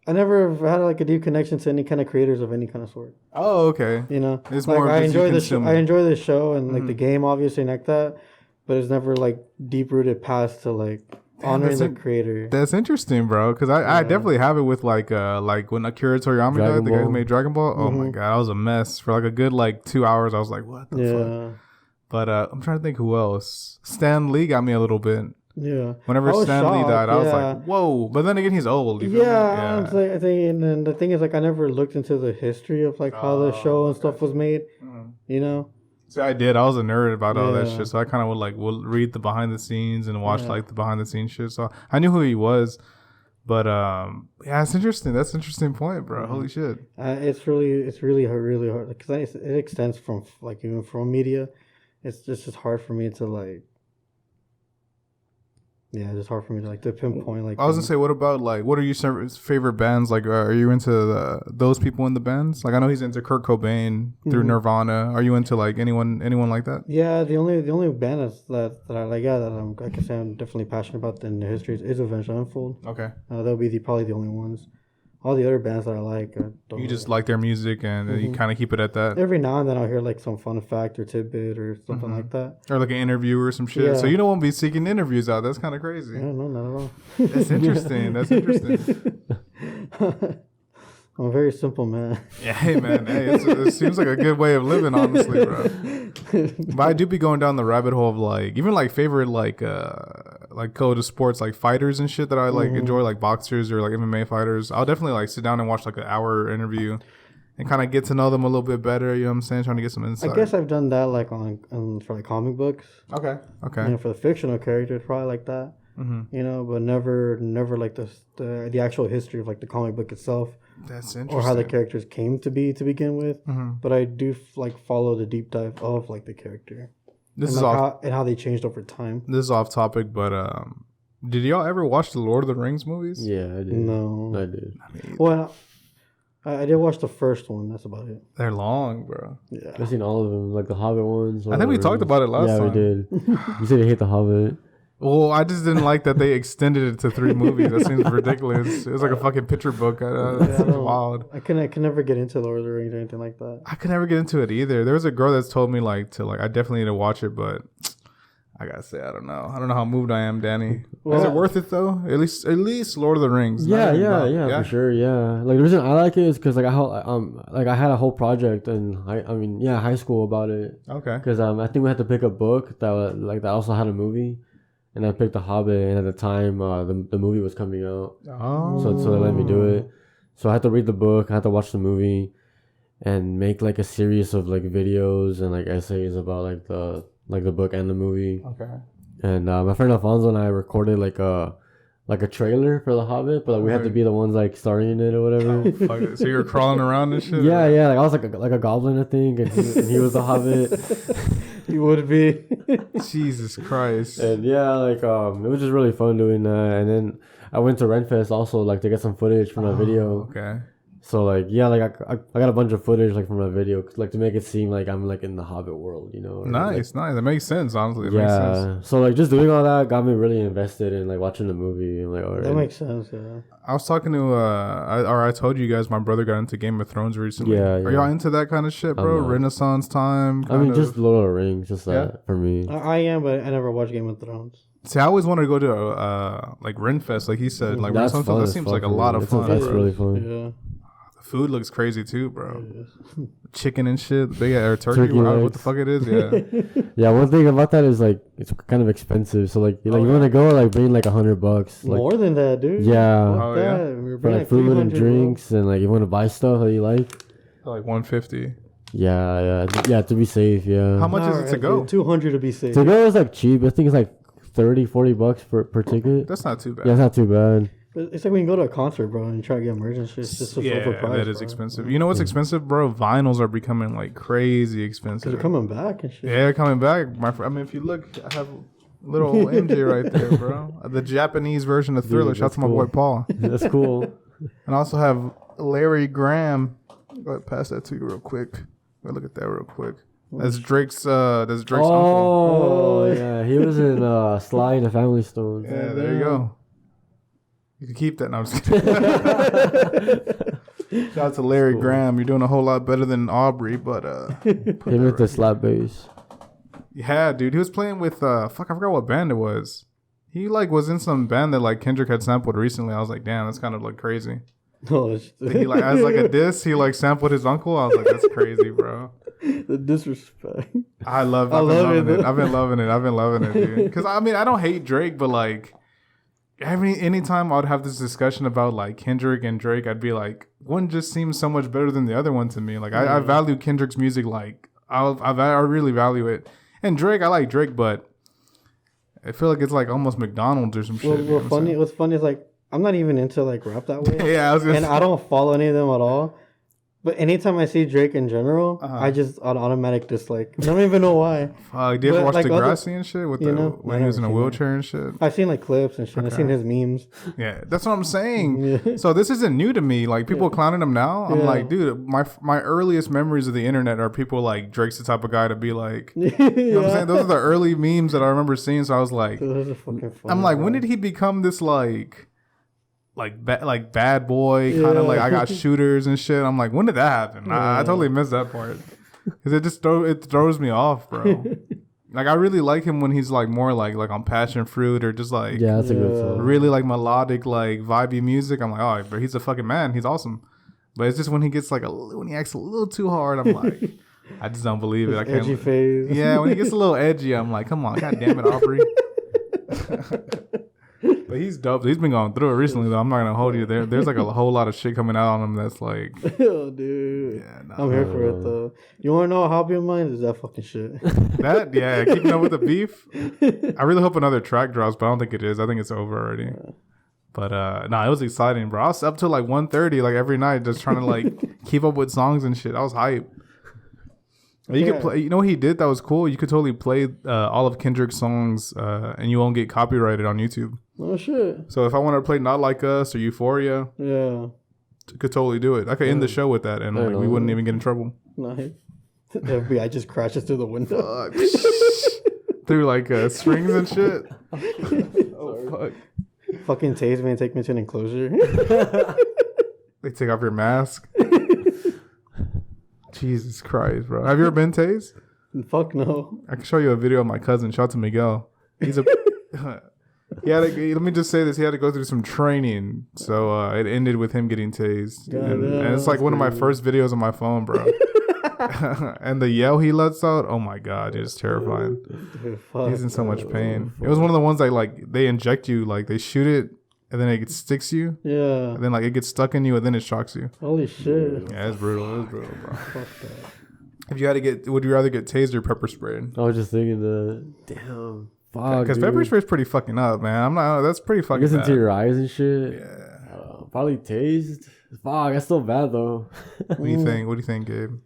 I never had like a deep connection to any kind of creators of any kind of sort. Oh, okay. You know, It's like more I just you enjoy the show. consume I it. enjoy the show and like the game, obviously, and like that. But it's never like deep rooted past to like honoring the creator. That's interesting, bro. Because I definitely have it with like when Akira Toriyama died, the guy who made Dragon Ball. Oh my god, I was a mess for like a good like 2 hours. I was like, what the fuck? But I'm trying to think who else. Stan Lee got me a little bit. Yeah. Whenever I was Stan Lee shocked, died, I was yeah. like, whoa. But then again, he's old. You feel me? Yeah, I think, and then the thing is, like, I never looked into the history of like how the show and stuff was made. You know. See, I did. I was a nerd about all that Yeah. shit. So I kind of would read the behind the scenes and watch like the behind the scenes shit. So I knew who he was. But yeah, it's interesting. That's an interesting point, bro. Holy shit. It's really hard because it extends from like even from media. It's just hard for me to like. Yeah, it's just hard for me to like to pinpoint like. I was gonna say, what about like, what are your favorite bands? Like, are you into those people in the bands? Like, I know he's into Kurt Cobain through Nirvana. Are you into like anyone like that? Yeah, the only band that I like, that I can say I'm definitely passionate about in the history is Avenged Sevenfold. Okay. They'll be probably the only ones. All the other bands that I like, You just like their music and you kind of keep it at that, every now and then I'll hear like some fun fact or tidbit or something like that. or like an interview or some shit. Yeah. So you don't want to be seeking interviews out. That's kind of crazy. Yeah, no, not at all. That's interesting. That's interesting. I'm a very simple man. Yeah, hey man, hey, it seems like a good way of living, honestly, bro. But I do be going down the rabbit hole of like even like favorite like code of sports like fighters and shit that I like enjoy, like boxers or like MMA fighters. I'll definitely like sit down and watch like an hour interview and kind of get to know them a little bit better. You know what I'm saying? Trying to get some insight. I guess I've done that like for like comic books. Okay. You know, for the fictional characters, probably like that. You know, but never like the actual history of like the comic book itself. That's interesting. Or how the characters came to be to begin with. But I do like follow the deep dive of like the character. This and is like off. how they changed over time. This is off topic, but did y'all ever watch the Lord of the Rings movies? Yeah, I did. No, I did. Well, I did watch the first one. That's about it. They're long, bro. Yeah, I've seen all of them, like the Hobbit ones. I think we talked about it last time. Yeah, we did. You said you hate the Hobbit. Well, I just didn't like that they extended it to 3 movies. That seems ridiculous. It was like a fucking picture book. It's wild. I can never get into Lord of the Rings or anything like that. I could never get into it either. There was a girl that's told me I definitely need to watch it, but I gotta say I don't know. I don't know how moved I am, Danny. Is it worth it though? At least Lord of the Rings. Yeah, for sure. Yeah, like the reason I like it is because like I had a whole project in high school about it. Okay. Because I think we had to pick a book that also had a movie. And I picked The Hobbit, and at the time, the movie was coming out. Oh. So they let me do it. So I had to read the book, I had to watch the movie, and make like a series of like videos and like essays about like the book and the movie. Okay. And my friend Alfonso and I recorded like a trailer for The Hobbit, but like, we had to be the ones like starring in it or whatever. Oh, fuck it. So you were crawling around and shit? Yeah. Like I was like a goblin, I think, and he was the Hobbit. You would be. Jesus Christ. And yeah, like it was just really fun doing that. And then I went to Renfest also like to get some footage from that video. Okay. So like yeah, like I got a bunch of footage like from that video, like to make it seem like I'm like in the Hobbit world, you know. Nice. That makes sense. Honestly, it yeah. makes sense. So like just doing all that got me really invested in like watching the movie. I'm like, all right. That makes sense. Yeah. I was talking to I told you guys my brother got into Game of Thrones recently. Yeah. Are y'all into that kind of shit, bro? Renaissance time. I mean, just Lord of the Rings, just that for me. I am, but I never watched Game of Thrones. See, I always wanted to go to like Renfest, like he said, like that's Renaissance. fun That as seems fuck, like a lot of fun. That's bro. really fun. Yeah. The food looks crazy too, bro. Chicken and shit, big or turkey, what the fuck it is, yeah. Yeah, one thing about that is like it's kind of expensive. So like you want to go like bring like $100. Like, more than that, dude. Yeah. Fuck that. For like food and drinks, and like you want to buy stuff that you like. Like 150. Yeah. To be safe. Yeah. How much is it to go? 200 to be safe. To go is like cheap. I think it's like $30-$40 per ticket. That's not too bad. Yeah, it's not too bad. It's like when you go to a concert, bro, and you try to get merch. It's just overpriced. That is bro. expensive. You know what's expensive, bro? Vinyls are becoming like crazy expensive. They're coming back and shit. Yeah, they're coming back. I mean, if you look, I have little MJ right there, bro. The Japanese version of Thriller. Shout out to my boy Paul. That's cool. And I also have Larry Graham. Go ahead, pass that to you real quick. Go look at that real quick. That's Drake's uncle. Oh, yeah. He was in Sly and the Family Stone. Yeah, there you go. You can keep that. No, I'm just kidding. Shout out to Larry Graham. You're doing a whole lot better than Aubrey, but Him with the slap bass. Yeah, dude. He was playing with I forgot what band it was. He like was in some band that like Kendrick had sampled recently. I was like, damn, that's kind of like crazy. Oh, He like as like a diss, he like sampled his uncle. I was like, that's crazy, bro. the disrespect. I've been loving it, dude. Because I mean, I don't hate Drake, but like anytime I'd have this discussion about like Kendrick and Drake, I'd be like, one just seems so much better than the other one to me. Like I value Kendrick's music, like I really value it. And Drake, I like Drake, but I feel like it's like almost McDonald's or some shit. What's funny is like I'm not even into like rap that way. Yeah, I don't follow any of them at all. But anytime I see Drake in general, I just automatic dislike. I don't even know why. Do you ever watch Degrassi and shit when he was in a wheelchair and shit? I've seen like clips and shit. Okay. I've seen his memes. Yeah, that's what I'm saying. Yeah. So this isn't new to me. Like people clowning him now. I'm like, dude, my earliest memories of the internet are people like Drake's the type of guy to be like. You know what I'm saying? Those are the early memes that I remember seeing. So I was like, those are fucking funny, I'm like, when did he become this like bad boy kind of like I got shooters and shit? I'm like, when did that happen? I totally missed that part because it just throws me off, bro. Like I really like him when he's like more like on passion fruit or just like that's a good song. Really like melodic like vibey music. I'm like, oh, but he's a fucking man. He's awesome. But it's just when he gets like when he acts a little too hard, I'm like, I just don't believe it. I can't. Edgy phase. Yeah, when he gets a little edgy, I'm like, come on, god damn it, Aubrey. But he's dope. He's been going through it recently, though. I'm not gonna hold you there. There's like a whole lot of shit coming out on him that's like, Oh, dude. yeah, I'm here for it though. You want to know a hobby of mine? Is that fucking shit. that. Yeah, keeping up with the beef. I really hope another track drops, but I don't think it is. I think it's over already. But no, it was exciting, bro. I was up till like 1:30, like every night, just trying to like keep up with songs and shit. I was hype. You could play. You know what he did that was cool? You could totally play all of Kendrick's songs, and you won't get copyrighted on YouTube. Oh shit. So if I wanted to play "Not Like Us" or "Euphoria," Yeah. could totally do it. I could end the show with that, and like we wouldn't even get in trouble. Nice. FBI just crashes through the window. Through like strings and shit. Oh fuck! Fucking tase me and take me to an enclosure. They take off your mask. Jesus Christ, bro! Have you ever been tased? Fuck no. I can show you a video of my cousin. Shout out to Miguel. He's a. Let me just say this. He had to go through some training, so it ended with him getting tased, and it's like one of my first videos on my phone, bro. And the yell he lets out, oh my god, it's terrifying. Dude, He's in so much pain. It was one of the ones like they inject you, like they shoot it, and then it sticks you, Yeah. and then like it gets stuck in you, and then it shocks you. Holy shit. Yeah, it's brutal. It's brutal, bro. Fuck that. If you had to get, would you rather get tased or pepper sprayed? I was just thinking that. Damn. Fuck. Because pepper spray's pretty fucking up, man. I'm not. That's pretty fucking. Gets bad. into your eyes and shit. Yeah. Probably tased. Fuck, that's still bad though. What do you think? What do you think, Gabe?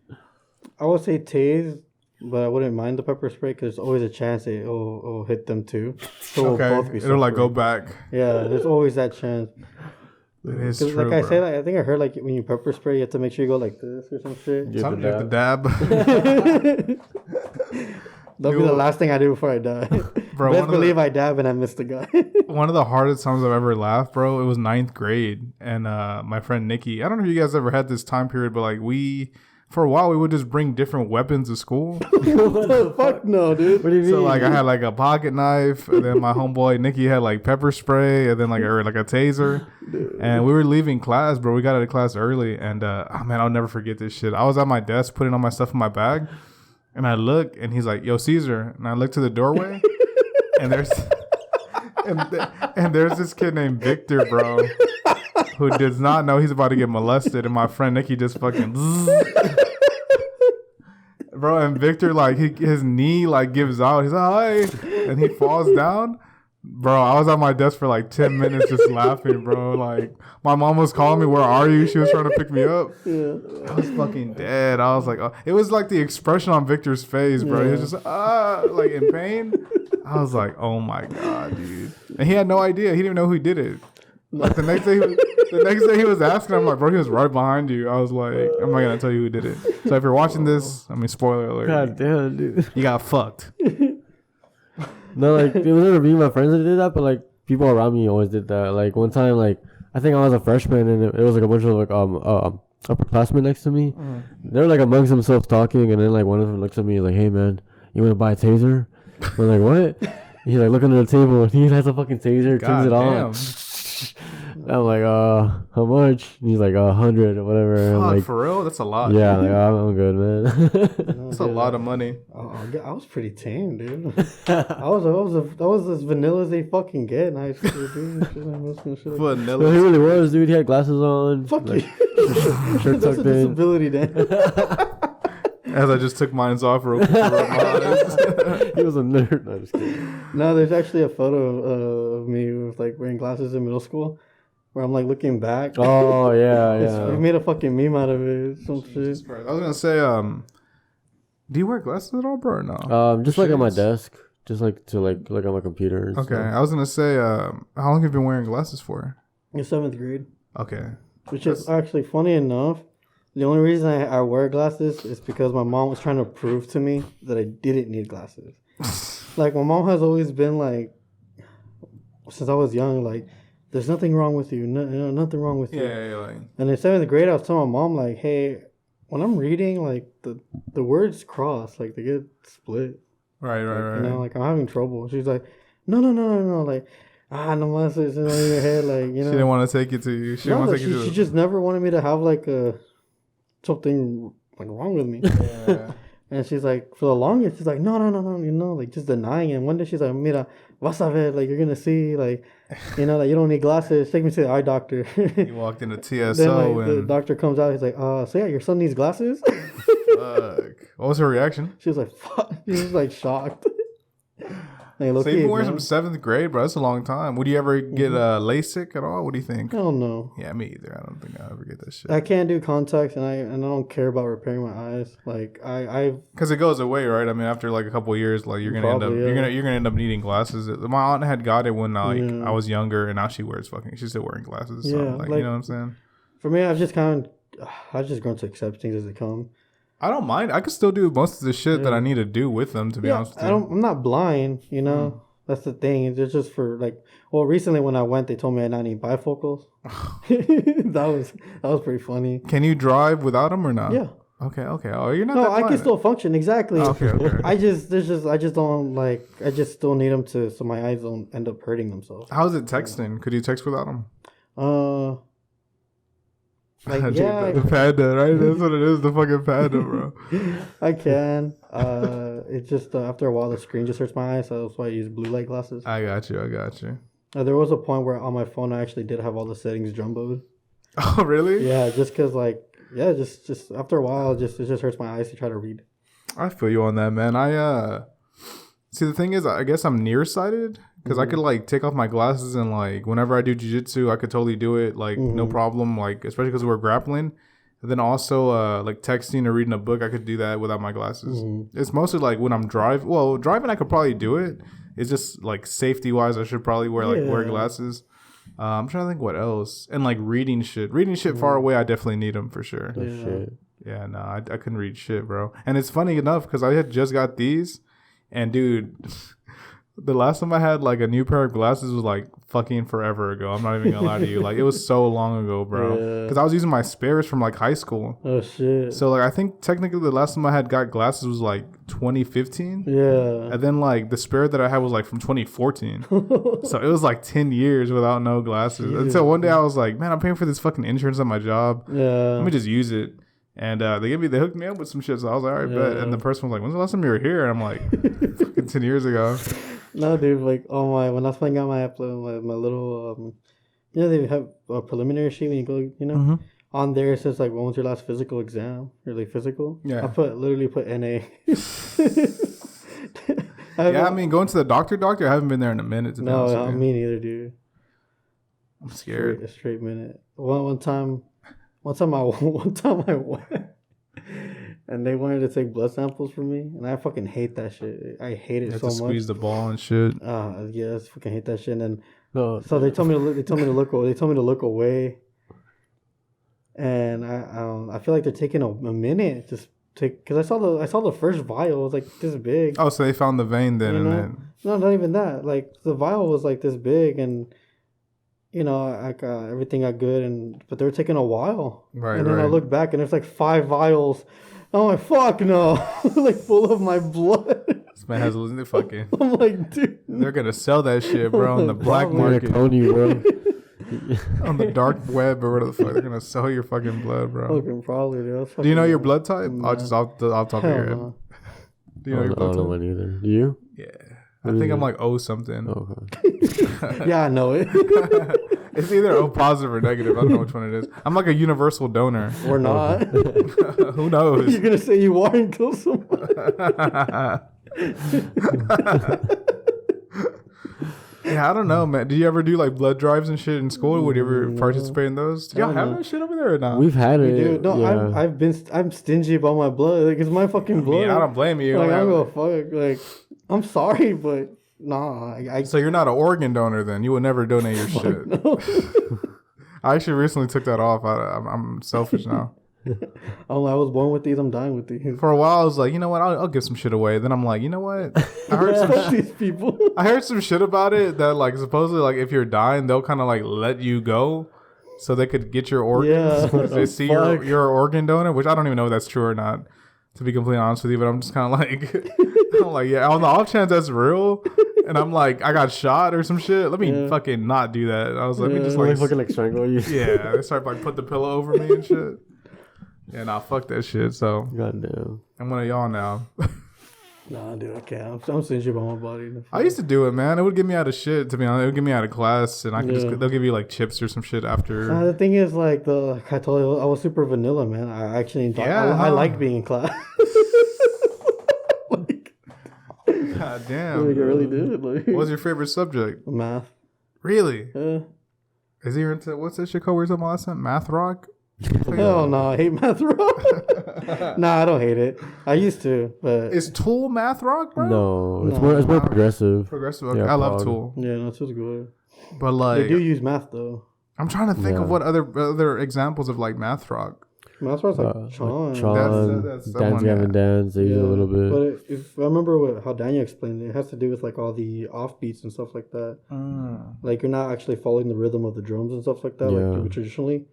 I would say tase, but I wouldn't mind the pepper spray because there's always a chance it'll hit them too. So Okay, we'll both be it'll like go suffering. back. Yeah, there's always that chance. It is 'Cause true, like I bro. said, I think I heard like when you pepper spray, you have to make sure you go like this or some shit. Give Time the to dab. the dab. That'll be the last thing I do before I die. Bro, Best believe I dab and I miss the guy. One of the hardest times I've ever laughed, bro, it was 9th grade. And my friend Nikki, I don't know if you guys ever had this time period, but like for a while, we would just bring different weapons to school. Fuck no, dude. What do you mean? So like I had like a pocket knife, and then my homeboy Nikki had like pepper spray, and then like a taser. And we were leaving class, bro. We got out of class early, and oh man, I'll never forget this shit. I was at my desk putting all my stuff in my bag, and I look, and he's like, "Yo, Caesar," and I look to the doorway, and there's and there's this kid named Victor, bro, who does not know he's about to get molested, and my friend Nikki just fucking. Bro, and Victor, like, his knee, like, gives out. He's like, hi. And he falls down. Bro, I was at my desk for, like, 10 minutes just laughing, bro. Like, my mom was calling me, where are you? She was trying to pick me up. Yeah. I was fucking dead. I was like, oh. It was, like, the expression on Victor's face, bro. He was just, like, in pain. I was like, oh, my God, dude. And he had no idea. He didn't even know who did it. Like, the next day he was asking, I'm like, bro, he was right behind you. I was like, I'm not gonna tell you who did it. So if you're watching this, I mean, spoiler alert. God damn, dude. You got fucked. No, like, it was never me and my friends that did that, but like, people around me always did that. Like, one time, like, I think I was a freshman, and it was like a bunch of like, upperclassmen next to me. They were like amongst themselves talking, and then like one of them looks at me, like, hey man, you wanna buy a taser? We're like, what? He's like looking at the table, and he has a fucking taser, turns it on. I'm like, how much? And he's like, 100 or whatever. Fuck, I'm like, for real? That's a lot. yeah, like, I'm good, man. That's a lot of money. I was pretty tame, dude. I was as vanilla as they fucking get in high school, dude. Shit like No, he Vanilla. really was, dude. He had glasses on. Fuck like, you. shirt That's a tucked in. disability, Dan. As I just took mine off real quick. to rub my eyes. He was a nerd. No, just kidding. No, there's actually a photo of me with like wearing glasses in middle school, where I'm like looking back. Oh, yeah, We yeah. made a fucking meme out of it. Some shit. I was gonna say, do you wear glasses at all, bro? Or no. Just like on my Shades. desk. Just like to like on my computer. And Okay, stuff. I was gonna say, how long have you been wearing glasses for? In 7th grade, Okay. which is actually funny enough. The only reason I wear glasses is because my mom was trying to prove to me that I didn't need glasses. Like, my mom has always been like, since I was young, like, there's nothing wrong with you. Nothing wrong with you. Yeah, like. And in 7th grade, I was telling my mom, like, hey, when I'm reading, like, the words cross, like, they get split. Right. You know, like, I'm having trouble. She's like, no. Like, no más, it's in your head, like, you know. She didn't want to take it to you. She didn't No, want to take you to she just never wanted me to have, like, something, like, wrong with me. Yeah. And she's like, for the longest, she's like, no, no, no, no, like just denying it. And one day she's like, mira, vas a ver, like you're gonna see, like, like you don't need glasses. Take me to the eye doctor. You walked into TSO then like, the and doctor comes out. He's like, so yeah, your son needs glasses. fuck. What was her reaction? She was like, fuck. She was like shocked. Like, So you've been wearing from 7th grade, bro. That's a long time. Would you ever get LASIK at all? What do you think? I don't know. Yeah, me either. I don't think I'll ever get that shit. I can't do contacts, and I don't care about repairing my eyes. Like I Because it goes away, right? I mean, after like a couple of years, like you're gonna end up Probably, yeah. you're gonna end up needing glasses. My aunt had got it when like Yeah. I was younger, and now she's still wearing glasses. So Yeah, like, like- you know what I'm saying? for me, I've just grown to accept things as they come. I don't mind. I could still do most of the shit that I need to do with them. To be honest with you. I'm not blind. That's the thing. It's just for like. Well, recently when I went, they told me I not need bifocals. that was pretty funny. Can you drive without them or not? Yeah. Okay. Oh, you're not. No, that I can blind. still function exactly. Okay. I just don't like. I just still need them so my eyes don't end up hurting themselves. How's it texting? Could you text without them? Like Dude, yeah, the panda, right? That's what it is. The fucking panda, bro. I can. It's just after a while the screen just hurts my eyes, so that's why I use blue light glasses. I got you. There was a point where on my phone I actually did have all the settings jumbled. Oh, really? Yeah, just because just after a while it just hurts my eyes to try to read. I feel you on that, man. I see. The thing is, I guess I'm nearsighted because I could like take off my glasses and like whenever I do jiu-jitsu, I could totally do it like no problem. Like especially because we're grappling. And then also like texting or reading a book, I could do that without my glasses. It's mostly like when I'm driving. Well, driving I could probably do it. It's just like safety wise, I should probably wear glasses. I'm trying to think what else. And like reading shit far away, I definitely need them for sure. Shit. Yeah, no, I couldn't read shit, bro. And it's funny enough because I had just got these, and dude, the last time I had like a new pair of glasses was like fucking forever ago. I'm not even gonna lie to you. Like it was so long ago, bro. Because I was using my spares from like high school. Oh shit. So like I think technically the last time I had got glasses was like 2015. Yeah. And then like the spare that I had was like from 2014. So it was like 10 years without no glasses. Until one day I was like, man, I'm paying for this fucking insurance at my job. Yeah. Let me just use it. And they hooked me up with some shit. So I was like, all right, bet. And the person was like, when's the last time you were here? And I'm like, fucking 10 years ago. No, dude. Like, when I was filling out my little, they have a preliminary sheet when you go, on there it says like, when was your last physical exam? Or like physical? Yeah. I literally put NA. I mean, going to the doctor, I haven't been there in a minute. To be honest with you. Me neither, dude. I'm scared. A straight minute. One time I went, and they wanted to take blood samples from me, and I fucking hate that shit. I hate it You have so to much. squeeze the ball and shit. Yeah, I fucking hate that shit. And No. so they told me to look away, and I feel like they're taking a minute to take, because I saw the first vial was like this big. Oh, so they found the vein then, You and know? then No, not even that. Like the vial was like this big, and I got everything got good, but they were taking a while. Right, And then I right. look back, and there's like 5 vials. I'm like, fuck no, like full of my blood. this man has a fucking. I'm like, dude. They're gonna sell that shit, bro, on the black Probably. market, Tony, bro. on the dark web, or whatever the fuck. They're gonna sell your fucking blood, bro. Fucking probably, dude. Do you know your blood type? Nah. I'll just off top of Hell your head. no. Do you know your I blood don't know type? one either. Do you? Yeah, I think I'm like O something. Okay. Yeah, I know it. It's either O positive or negative. I don't know which one it is. I'm like a universal donor. Or not. Who knows? You're gonna say you are and kill someone. Yeah, I don't know, man. Did you ever do like blood drives and shit in school? Would you ever participate in those? Do y'all have that shit over there or not? We've had it. Dude, no, yeah. I'm stingy about my blood. Like, it's my fucking I blood. mean, I don't blame you. Like, I don't give a fuck. Like, I'm sorry, but nah. I So you're not an organ donor then? You would never donate your shit. no. I actually recently took that off. I'm selfish now. I was born with these. I'm dying with these. For a while, I was like, you know what? I'll give some shit away. Then I'm like, you know what? I heard Fuck these people. I heard some shit about it that like supposedly like if you're dying, they'll kind of like let you go so they could get your organs. Yeah. Because they see Fuck. you're an organ donor, which I don't even know if that's true or not. To be completely honest with you, but I'm just kind of like, I'm like, yeah, on the off chance that's real, and I'm like, I got shot or some shit. Let me fucking not do that. I was like, let me just Like like, fucking like strangle you. yeah, they start like put the pillow over me and shit. Yeah, nah, fuck that shit. So Goddamn. I'm one of y'all now. Nah, dude, I can't. I'm seeing shit about my body. I used to do it, man. It would get me out of shit. To be honest, it would get me out of class, and I could just they'll give you like chips or some shit after. The thing is, like I told you, I was super vanilla, man. I actually enjoyed. Yeah, I liked being in class. Like, God damn. like, I really did. Like, What was your favorite subject? math? Really? Yeah. Is he into what's that shit called? Where's that last time? Math rock? Hell no, I hate math rock. Nah, I don't hate it. I used to, but Is Tool math rock, bro? No, it's No. more progressive. Progressive. Okay. Yeah, I love prog. Tool, yeah, that's what's good. but They like do use math though. I'm trying to think Yeah. of what other examples of like math rock. Math rock's like Like Sean. That's that Dance one, Gavin Dance. They use a little bit. But if I remember how Daniel explained it, it has to do with like all the offbeats and stuff like that. Like you're not actually following the rhythm of the drums and stuff like that, like you would traditionally.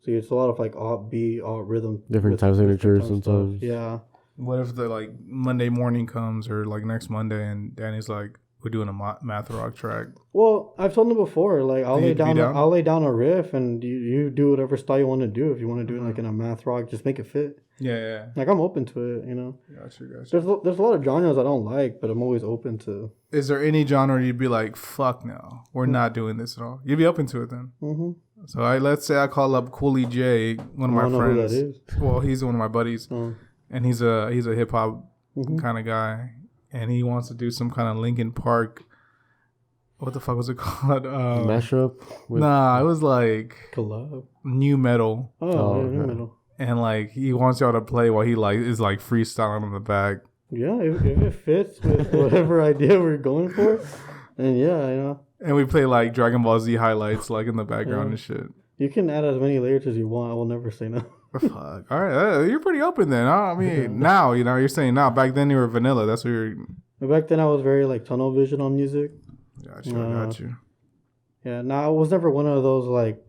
So it's a lot of like alt beat, alt rhythm, Different time signatures different sometimes. stuff. Yeah. What if the like Monday morning comes or like next Monday and Danny's like, we're doing a math rock track? Well, I've told him before, like I'll You lay could be down, down? I'll lay down a riff, and you do whatever style you want to do. If you want to do it like in a math rock, just make it fit. Yeah. Like I'm open to it, you know. Gotcha. There's a lot of genres I don't like, but I'm always open to. Is there any genre you'd be like, fuck no, we're not doing this at all? You'd be open to it then. Mm-hmm. So let's say I call up Coolie J, one of I my don't know who friends. that is. Well, he's one of my buddies, Oh. and he's a hip hop Mhm. kind of guy, and he wants to do some kind of Linkin Park. What the fuck was it called? Mashup. With, Nah, it was like Collab. new metal, Oh, Oh, yeah, new okay. metal. and like he wants y'all to play while he like is like freestyling on the back. Yeah, if it fits with whatever idea we're going for, then yeah, you know, And we play like Dragon Ball Z highlights like in the background Yeah. and shit. you can add as many layers as you want. I will never say no. Fuck. All right, you're pretty open then. Huh? I mean, now you're saying now. Back then you were vanilla. That's what you're. But back then I was very like tunnel vision on music. Got you. I got you. Yeah, no, I was never one of those like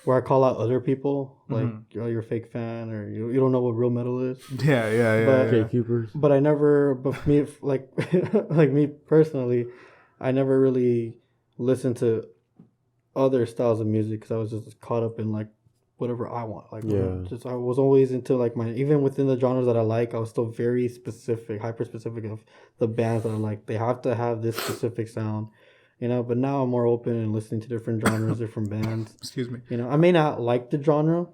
where I call out other people like Mm-hmm. oh, you're a fake fan or you don't know what real metal is. Yeah. But- Gatekeepers. But I never, but me like like me personally, I never really listened to other styles of music because I was just caught up in like whatever I want. Like just I was always into like my even within the genres that I like, I was still very specific, hyper specific of the bands that I like. They have to have this specific sound, you know. But now I'm more open and listening to different genres, different bands. Excuse me. You know, I may not like the genre,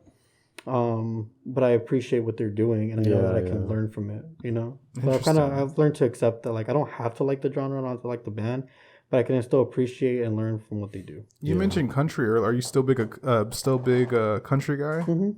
but I appreciate what they're doing, and I know that I can learn from it. You know, so I've learned to accept that like I don't have to like the genre, I don't have to like the band, but I can still appreciate and learn from what they do. You mentioned country earlier. Are you still big country guy? Mm-hmm.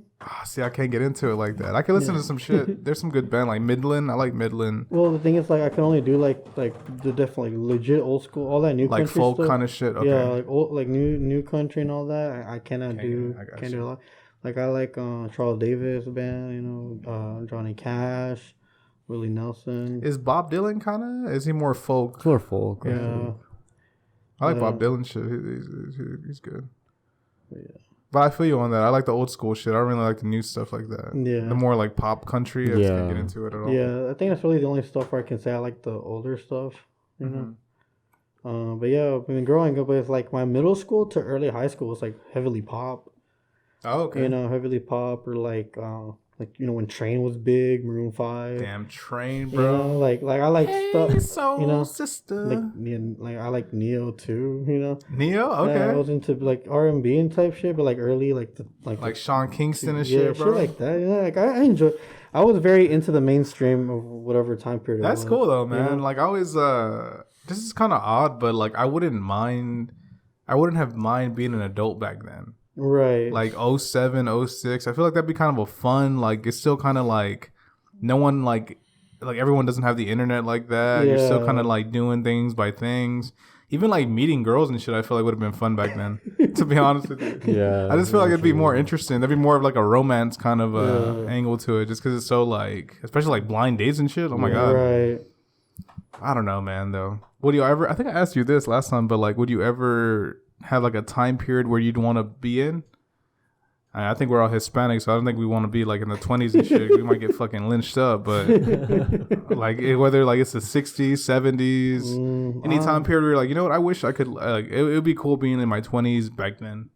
See, I can't get into it like that. I can listen to some shit. There's some good band like Midland. I like Midland. Well, the thing is, like, I can only do like the definitely legit old school, all that new Like country folk stuff. kind of shit. Okay. Yeah, like old, like new country and all that. I cannot do. I got Can't you. do a lot. Like I like Charles Davis band, you know, Johnny Cash, Willie Nelson. Is Bob Dylan kind of? Is he more folk? It's more folk. I Yeah, think. I like Yeah. Bob Dylan shit. He's good. But I feel you on that. I like the old school shit. I don't really like the new stuff like that. Yeah. The more like pop country, I just can't Yeah. get into it at all. yeah. I think that's really the only stuff where I can say I like the older stuff. You know. But yeah, I mean, growing up, it's like my middle school to early high school was like heavily pop. Oh, okay. You know, heavily pop or like you know when Train was big, Maroon 5. Damn Train, You bro. know, like I like stuff. Soul you know, sister. Like I like Neo too. You know. Neo, Yeah, I okay. was into like R&B and type shit, but like early like Like Sean Kingston and yeah, shit, bro. like that. You know, like I enjoy. I was very into the mainstream of whatever time period. That's it was, cool though, you man. know? Like I always this is kind of odd, but like I wouldn't have mind being an adult back then. Right. Like 07, 06. I feel like that'd be kind of a fun, like it's still kind of like no one like everyone doesn't have the internet like that. You're still Yeah. kind of like doing things by things. Even like meeting girls and shit, I feel like would have been fun back then. To be honest with you. Yeah. I just feel like it'd be more interesting. There'd be more of like a romance kind of Yeah. angle to it, just because it's so like, especially like blind dates and shit. Oh my god, Right. I don't know, man. Though, would you ever? I think I asked you this last time, but like, would you ever have like a time period where you'd want to be in? I think we're all Hispanic, so I don't think we want to be like in the 20s and shit. We might get fucking lynched up, but like whether like it's the 60s, 70s, any time period where you're like, you know what? I wish I could. Like, it would be cool being in my 20s back then.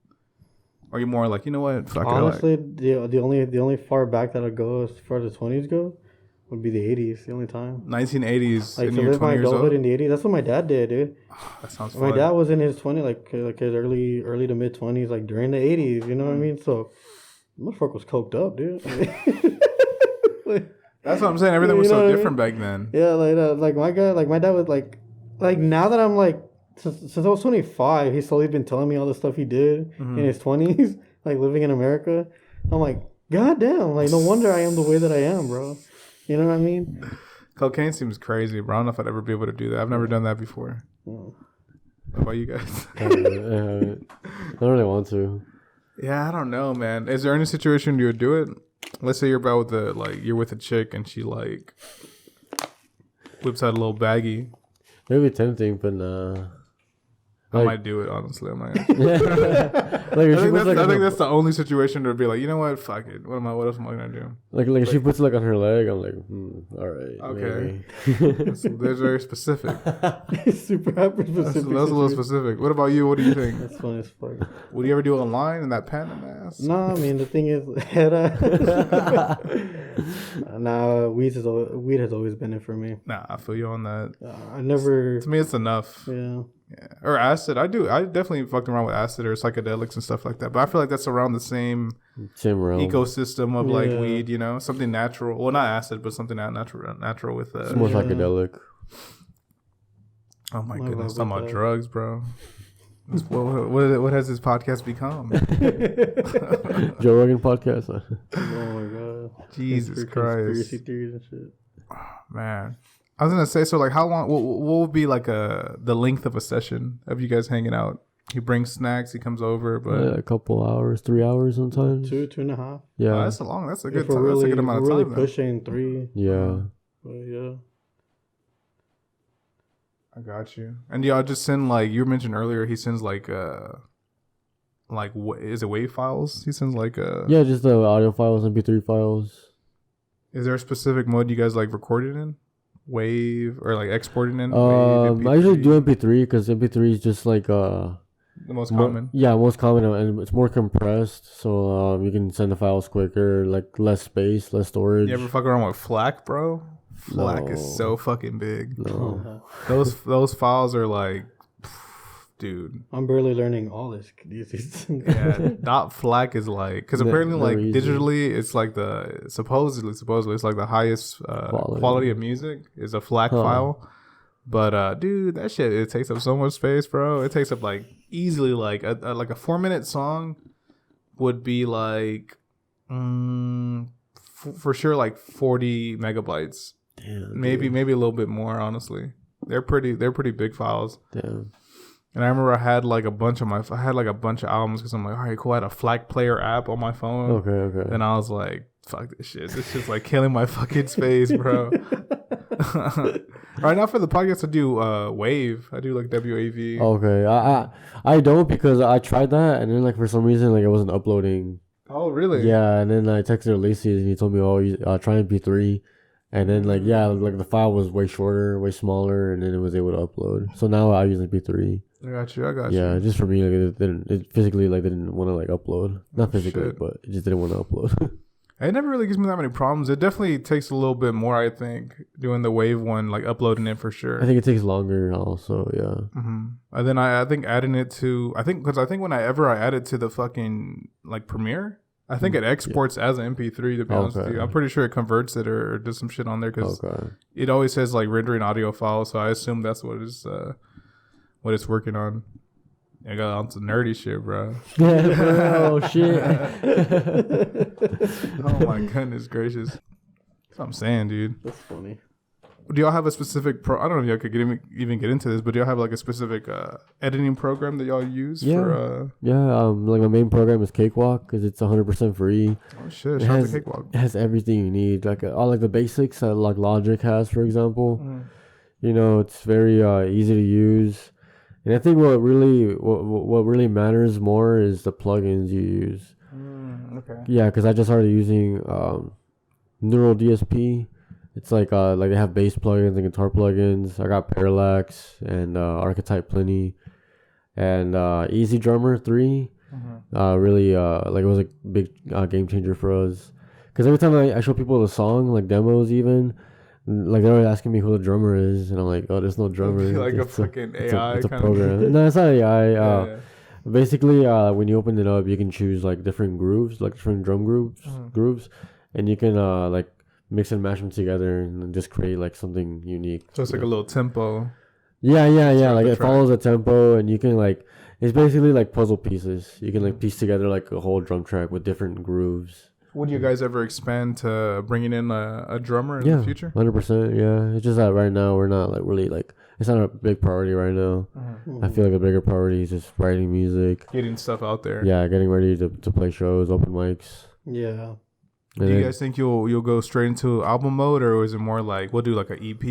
Or are you more like, you know what? Fuck Honestly, the only far back that I go as far as the 20s go would be the 80s. The only time. 1980s Like and to you're live my 20 years adulthood old. in the 80s. That's what my dad did, dude. That sounds My fun. dad was in his 20s, like his early to mid 20s, like during the 80s. You know what I mean? So, motherfucker was coked up, dude. That's what I'm saying. Everything was so different back then. Yeah, like my dad was like now that I'm like since I was 25, he's slowly been telling me all the stuff he did in his 20s, like living in America. I'm like, God damn, like no wonder I am the way that I am, bro. You know what I mean? Cocaine seems crazy, bro. I don't know if I'd ever be able to do that. I've never done that before. Oh. What about you guys? I don't really want to. Yeah, I don't know, man. Is there any situation you would do it? Let's say you're about with you're with a chick and she like whips out a little baggie. Maybe tempting, but nah. I might do it, honestly. I'm not gonna. Like if I she think, puts like that's the only situation to be like, you know what, fuck it. What else am I gonna do? like if she puts it like on her leg, I'm like, all right. Okay. Maybe. That's very specific. Super hyper That's specific. a little specific. What about you? What do you think? That's funny as fuck. Would you ever do it online in that patent ass? No, I mean the thing is, nah, weed has always been it for me. Nah, I feel you on that. I never. To me, it's enough. Yeah. Yeah. Or acid. I definitely fucked around with acid or psychedelics and stuff like that. But I feel like that's around the same Realm. ecosystem of like Yeah. weed, you know? Something natural. Well, not acid, but something natural with It's more Yeah. psychedelic. Oh my I goodness. love Talking about that. drugs, bro. What has this podcast become? Joe Rogan podcast. Oh my god. Jesus Conspiracy Christ. theories and shit. Man. I was gonna say, so like how long what would be like the length of a session of you guys hanging out? He brings snacks, he comes over, but Yeah, a couple hours, 3 hours sometimes. 2.5. Yeah. oh, that's a good If we're time. That's a good amount of really time. Then. pushing 3. Yeah. But yeah. I got you. And y'all just send like you mentioned earlier. He sends like is it WAV files? He sends like Yeah, just the audio files, MP3 files. Is there a specific mode you guys like recorded in? WAV or like exporting in? I WAV, usually MP3? do MP3 because MP3 is just like The most common. Yeah, most common, and it's more compressed, so you can send the files quicker, like less space, less storage. You ever fuck around with FLAC, bro? FLAC No. is so fucking big. No. Those files are like, dude. I'm barely learning all this. Yeah, .FLAC is like because apparently They're like easy. digitally it's like supposedly it's like the highest quality of music is a FLAC file. But dude, that shit it takes up so much space, bro. It takes up like easily like a 4-minute song would be like for sure like 40 megabytes. Damn, Maybe a little bit more, honestly. They're pretty big files. Damn. And I remember I had like a bunch of albums because I'm like, all right, cool. I had a FLAC player app on my phone. Okay. Then I was like, fuck this shit. This shit's like killing my fucking space, bro. Right now for the podcast, I do WAV. I do like WAV. Okay. I don't because I tried that and then like for some reason like it wasn't uploading. Oh, really? Yeah, and then I texted Ulysses and he told me, try MP3. And then like the file was way shorter, way smaller, and then it was able to upload. So now I use MP3. I got you. Yeah, just for me, like it physically like didn't want to like upload. Not physically, Shit. but it just didn't want to upload. It never really gives me that many problems. It definitely takes a little bit more, I think, doing the WAV one, like uploading it for sure. I think it takes longer also. Yeah. Mm-hmm. And then I think adding it to I think when I add it to the fucking like Premiere, I think it exports as an MP3. To be honest with you, I'm pretty sure it converts it or does some shit on there because it always says like rendering audio files. So I assume that's what it's working on. I got on some nerdy shit, bro. Yeah, bro. Oh shit. Oh my goodness gracious. That's what I'm saying, dude. That's funny. Do y'all have a specific I don't know if y'all could even get into this, but do y'all have like a specific editing program that y'all use for like my main program is Cakewalk because it's 100% free. oh shit, It shout out has, to Cakewalk. it has everything you need, like all like the basics that like Logic has, for example. You know, it's very easy to use. And I think what really matters more is the plugins you use. Okay. Yeah, because I just started using Neural DSP. It's like they have bass plugins and guitar plugins. I got Parallax and Archetype Plenty and Easy Drummer 3. Really, like it was a big game changer for us. Because every time I show people the song, like demos even, like they're always asking me who the drummer is, and I'm like, oh, there's no drummer. Like it's a fucking AI it's a kind program. of. No, it's not AI. Yeah. Basically, when you open it up, you can choose like different grooves, like different drum grooves, and you can like mix and mash them together and just create like something unique. So it's like a little tempo. Yeah. Like it track. follows a tempo, and you can like it's basically like puzzle pieces. You can like piece together like a whole drum track with different grooves. Would you guys ever expand to bringing in a drummer in the future? 100%. Yeah, it's just that right now we're not like really like it's not a big priority right now. I feel like a bigger priority is just writing music, getting stuff out there. Yeah, getting ready to play shows, open mics. Yeah. Do you guys think you'll go straight into album mode, or is it more like we'll do like an EP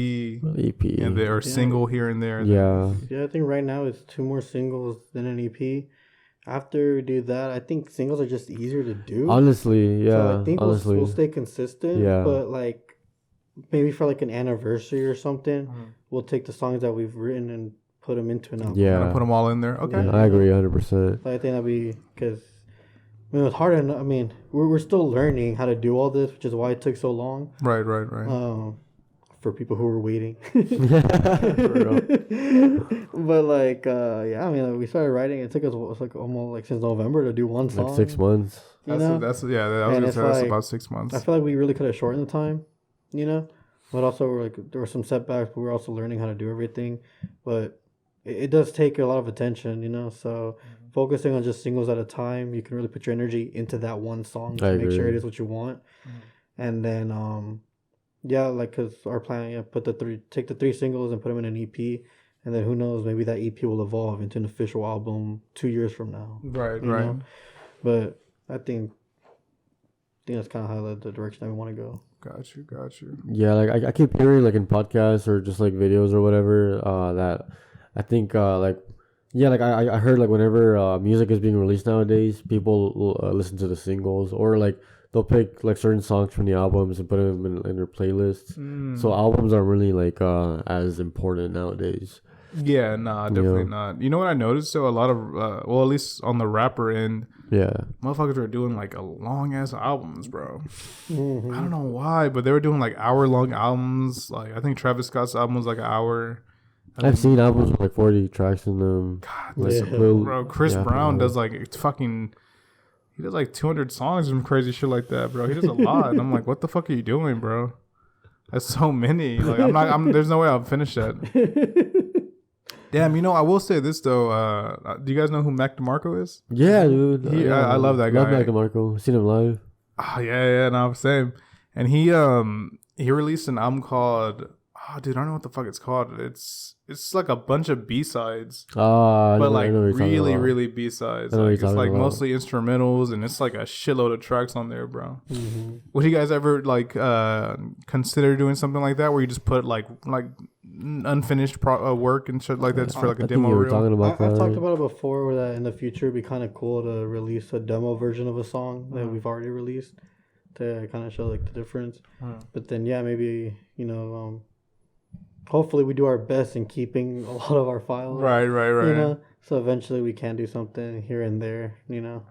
and or single here and there? Yeah. I think right now it's 2 more singles than an EP. After we do that, I think singles are just easier to do. Honestly, yeah. So I think we'll stay consistent. Yeah. But like maybe for like an anniversary or something, we'll take the songs that we've written and put them into an album. Yeah. Kind of put them all in there. Okay. Yeah, I agree 100%. So I think that'd be because it's hard enough. I mean, we're still learning how to do all this, which is why it took so long. Right. For people who were waiting. For But like, I mean, we started writing. It took us like almost like since November to do one song. Like 6 months. That's I was gonna say that's about 6 months. I feel like we really could have shortened the time, But also, there were some setbacks, but we're also learning how to do everything. But it does take a lot of attention, So focusing on just singles at a time, you can really put your energy into that one song to make sure it is what you want. And then, because our plan, take the 3 singles and put them in an EP. And then who knows, maybe that EP will evolve into an official album 2 years from now. Right. But I think that's kind of how the direction that we want to go. Got you. Yeah, like I keep hearing like in podcasts or just like videos or whatever that I think I heard like whenever music is being released nowadays, people will listen to the singles or like they'll pick like certain songs from the albums and put them in their playlists. So albums aren't really like as important nowadays. Yeah, nah, definitely not. You know what I noticed though? A lot of at least on the rapper end, motherfuckers were doing like a long ass albums, bro. I don't know why, but they were doing like hour-long albums. Like I think Travis Scott's album was like an hour. I've seen albums with like 40 tracks in them. God, listen, bro. Chris Brown does like he does like 200 songs and crazy shit like that, bro. He does a lot. And I'm like, what the fuck are you doing, bro? That's so many. Like there's no way I'll finish that. Damn, I will say this though. Do you guys know who Mac DeMarco is? Yeah, dude. I love that guy. Love Mac DeMarco. Seen him live. Oh yeah, no, same. And he released an album called I don't know what the fuck it's called. It's like a bunch of B-sides. But like really B-sides. Like it's like mostly instrumentals and it's like a shitload of tracks on there, bro. Would you guys ever like consider doing something like that where you just put like unfinished work and shit like that just for like a demo reel? I've talked about it before where that in the future it'd be kind of cool to release a demo version of a song that we've already released to kind of show like the difference. But then maybe hopefully we do our best in keeping a lot of our files. Right. So eventually we can do something here and there, Holy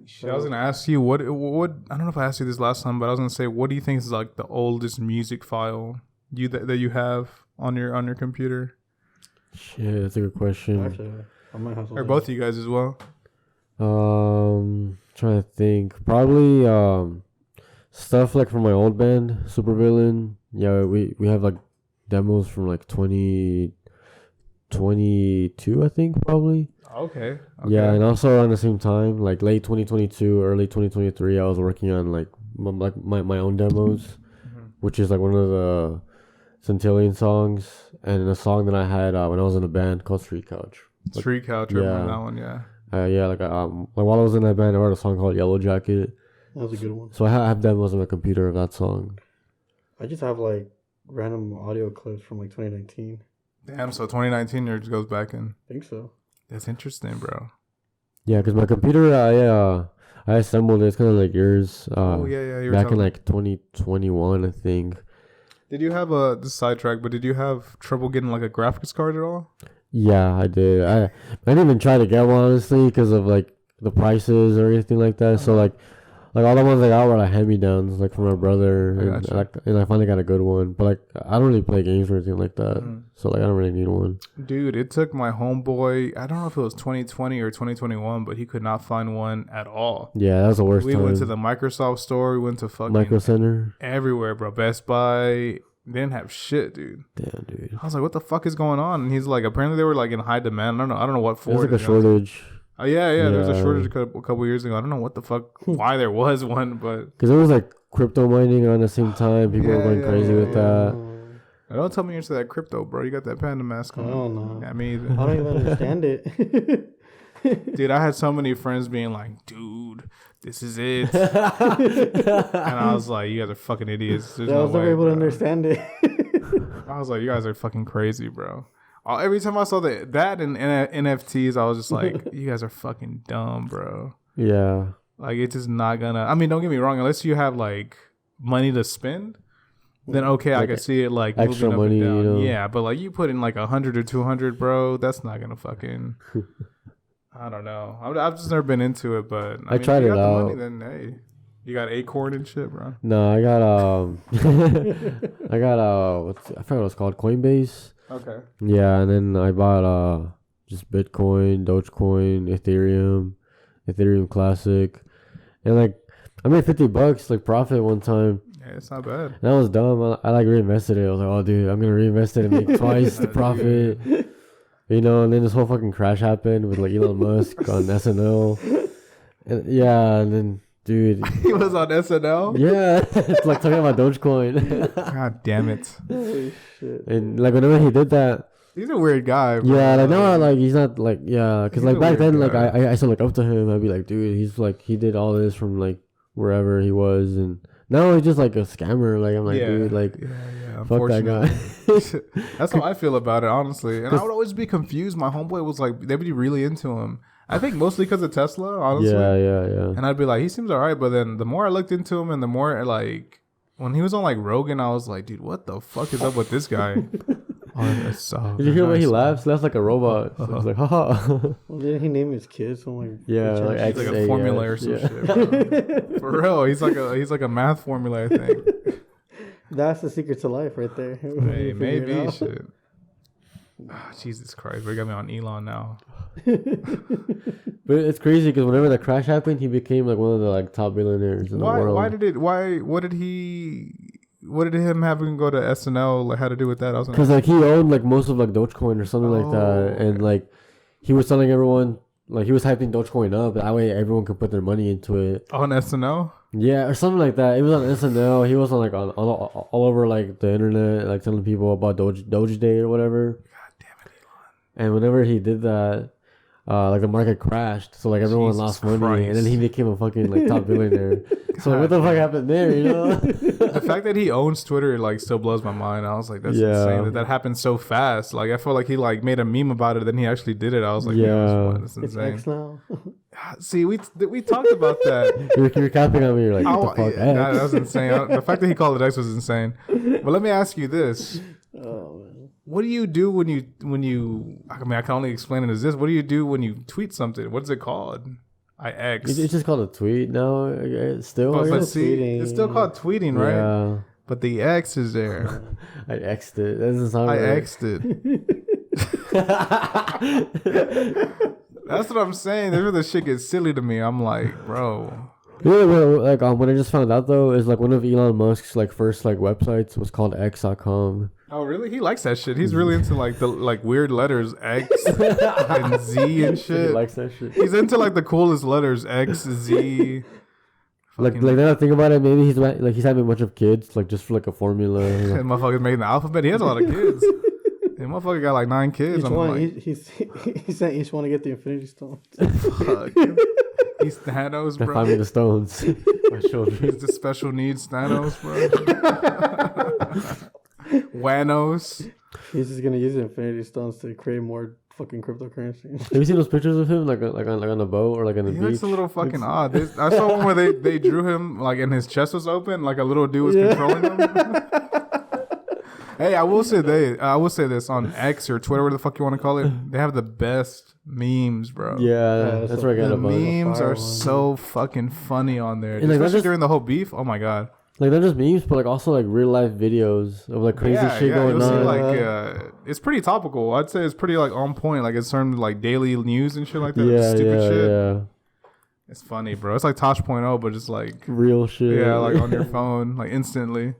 shit. I was gonna ask you what I don't know if I asked you this last time, but I was gonna say, what do you think is like the oldest music file that you have on your computer? Shit, that's a good question. Actually, I might have something. Or both of you guys as well. Trying to think. Probably stuff like from my old band, Supervillain. Yeah, we have like demos from like 2022, I think, probably. Okay. Yeah, and also around the same time, like late 2022, early 2023, I was working on like my own demos, which is like one of the Sentilion songs, and a song that I had when I was in a band called Street Couch. Street Couch, I remember that one, yeah. Like while I was in that band, I wrote a song called Yellow Jacket. That was a good one. So I have demos on my computer of that song. I just have like random audio clips from like 2019. Damn, so 2019 yours goes back in. I think so. That's interesting, bro. Yeah, because my computer, I assembled it. It's kind of like yours. You back in like 2021, I think. Did you have this sidetrack? But did you have trouble getting like a graphics card at all? Yeah, I did. I didn't even try to get one honestly because of like the prices or anything like that. So like all the ones I got were like hand me downs, like from my brother, and I finally got a good one. But like I don't really play games or anything like that, so like I don't really need one. Dude, it took my homeboy. I don't know if it was 2020 or 2021, but he could not find one at all. Yeah, that was the worst. We time. went to the Microsoft store. We went to fucking Micro Center everywhere, bro. Best Buy. They didn't have shit, dude. Damn, dude. I was like, what the fuck is going on? And he's like, apparently they were like in high demand. I don't know what for. There's like a shortage. Oh yeah, there was a shortage a couple years ago. I don't know what the fuck, why there was one, but because there was like crypto mining on the same time. People were going crazy with that. Don't tell me you're into that crypto, bro. You got that panda mask on. I don't know. Yeah, me either. I don't even understand it. Dude, I had so many friends being like, dude, this is it. And I was like, you guys are fucking idiots. There's I was never able to understand it. I was like, you guys are fucking crazy, bro. Every time I saw that and NFTs, I was just like, you guys are fucking dumb, bro. Yeah. Like, it's just not gonna... I mean, don't get me wrong. Unless you have, like, money to spend, then okay, like I could see it, like, extra moving up money, and down. you know? Yeah, but, like, you put in, like, 100 or 200, bro, that's not gonna fucking... I don't know. I've just never been into it, but... I mean, tried if you it got out. the money, then, hey... You got Acorn and shit, bro. No, I got I got I forgot what it's called, Coinbase. Okay. Yeah, and then I bought just Bitcoin, Dogecoin, Ethereum Classic, and like I made $50 like profit one time. Yeah, it's not bad. And that was dumb. I like reinvested it. I was like, oh dude, I'm gonna reinvest it and make twice the profit. You know, and then this whole fucking crash happened with like Elon Musk on SNL. And yeah, and then. Dude, he was on SNL. Yeah, it's like talking about Dogecoin. God damn it! Holy shit! And like whenever he did that, he's a weird guy. Bro. Yeah, like no, like he's not like because like back then, like I still look up to him. I'd be like, dude, he's like he did all this from like wherever he was, and now he's just like a scammer. Like I'm like, dude, like fuck that guy. That's how I feel about it, honestly. And I would always be confused. My homeboy was like, they'd be really into him. I think mostly because of Tesla, honestly. Yeah. And I'd be like, he seems alright, but then the more I looked into him and the more like when he was on like Rogan, I was like, dude, what the fuck is up with this guy? That's so Did you hear the way he laughs? He laughs like a robot. So he's like, haha. Well, didn't he name his kids? So like, like he's like a formula or some shit. Bro. For real, he's like a math formula, I think. That's the secret to life, right there. Hey, maybe shit. Oh, Jesus Christ, we got me on Elon now. But it's crazy because whenever the crash happened, he became like one of the like top billionaires in the world. What did him having go to SNL like had to do with that? Because like he owned like most of like Dogecoin or something like that, and like he was telling everyone like he was hyping Dogecoin up. That way everyone could put their money into it on SNL. Yeah, or something like that. It was on SNL. He was on like on all over like the internet, like telling people about Doge Day or whatever. God damn it, Elon! And whenever he did that, like the market crashed, so like everyone lost money, and then he became a fucking like top billionaire. So like, what the fuck happened there? You know, the fact that he owns Twitter like still blows my mind. I was like, that's insane that happened so fast. Like I felt like he like made a meme about it, then he actually did it. I was like, that's insane. It's X now. See, we talked about that. You're capping on me. You're like, what the fuck? That was insane. The fact that he called it X was insane. But let me ask you this. Oh man. What do you do when you? I mean, I can only explain it as this. What do you do when you tweet something? What is it called? I X. It's just called a tweet now. Still, but see, it's still called tweeting, right? Yeah. But the X is there. I X'd it. That doesn't sound I right. X'd it. That's what I'm saying. That's where the shit gets silly to me. I'm like, bro. You know, like what I just found out though is like one of Elon Musk's like first like websites was called X.com. Oh really? He likes that shit. He's really into like the like weird letters X and Z and shit. He likes that shit. He's into like the coolest letters X, Z. Like now I think about it, maybe he's having a bunch of kids like just for like a formula. That motherfucker's making the alphabet. He has a lot of kids. And motherfucker got like 9 kids. Each one, like, he sent each one to get the Infinity Stone. Fuck. He's Thanos, bro. Find me the stones. My children. He's the special needs Thanos, bro. Wanos. He's just gonna use the Infinity Stones to create more fucking cryptocurrency. Have you seen those pictures of him like on a boat or like on the beach? He looks a little fucking odd. I saw one where they drew him like and his chest was open, like a little dude was controlling him. Hey, I will say this on X or Twitter, whatever the fuck you want to call it. They have the best memes, bro. Yeah, that's where I got The a bunch. memes fire are one. so fucking funny on there, And, like, especially just- during the whole beef. Oh my god. Like not just memes, but like also like real life videos of like crazy shit going you'll see, on. like it's pretty topical. I'd say it's pretty like on point. Like it's terms of like daily news and shit like that. yeah, Stupid shit. yeah. It's funny, bro. It's like Tosh.0, but just like Real shit. yeah, like on your phone, like instantly.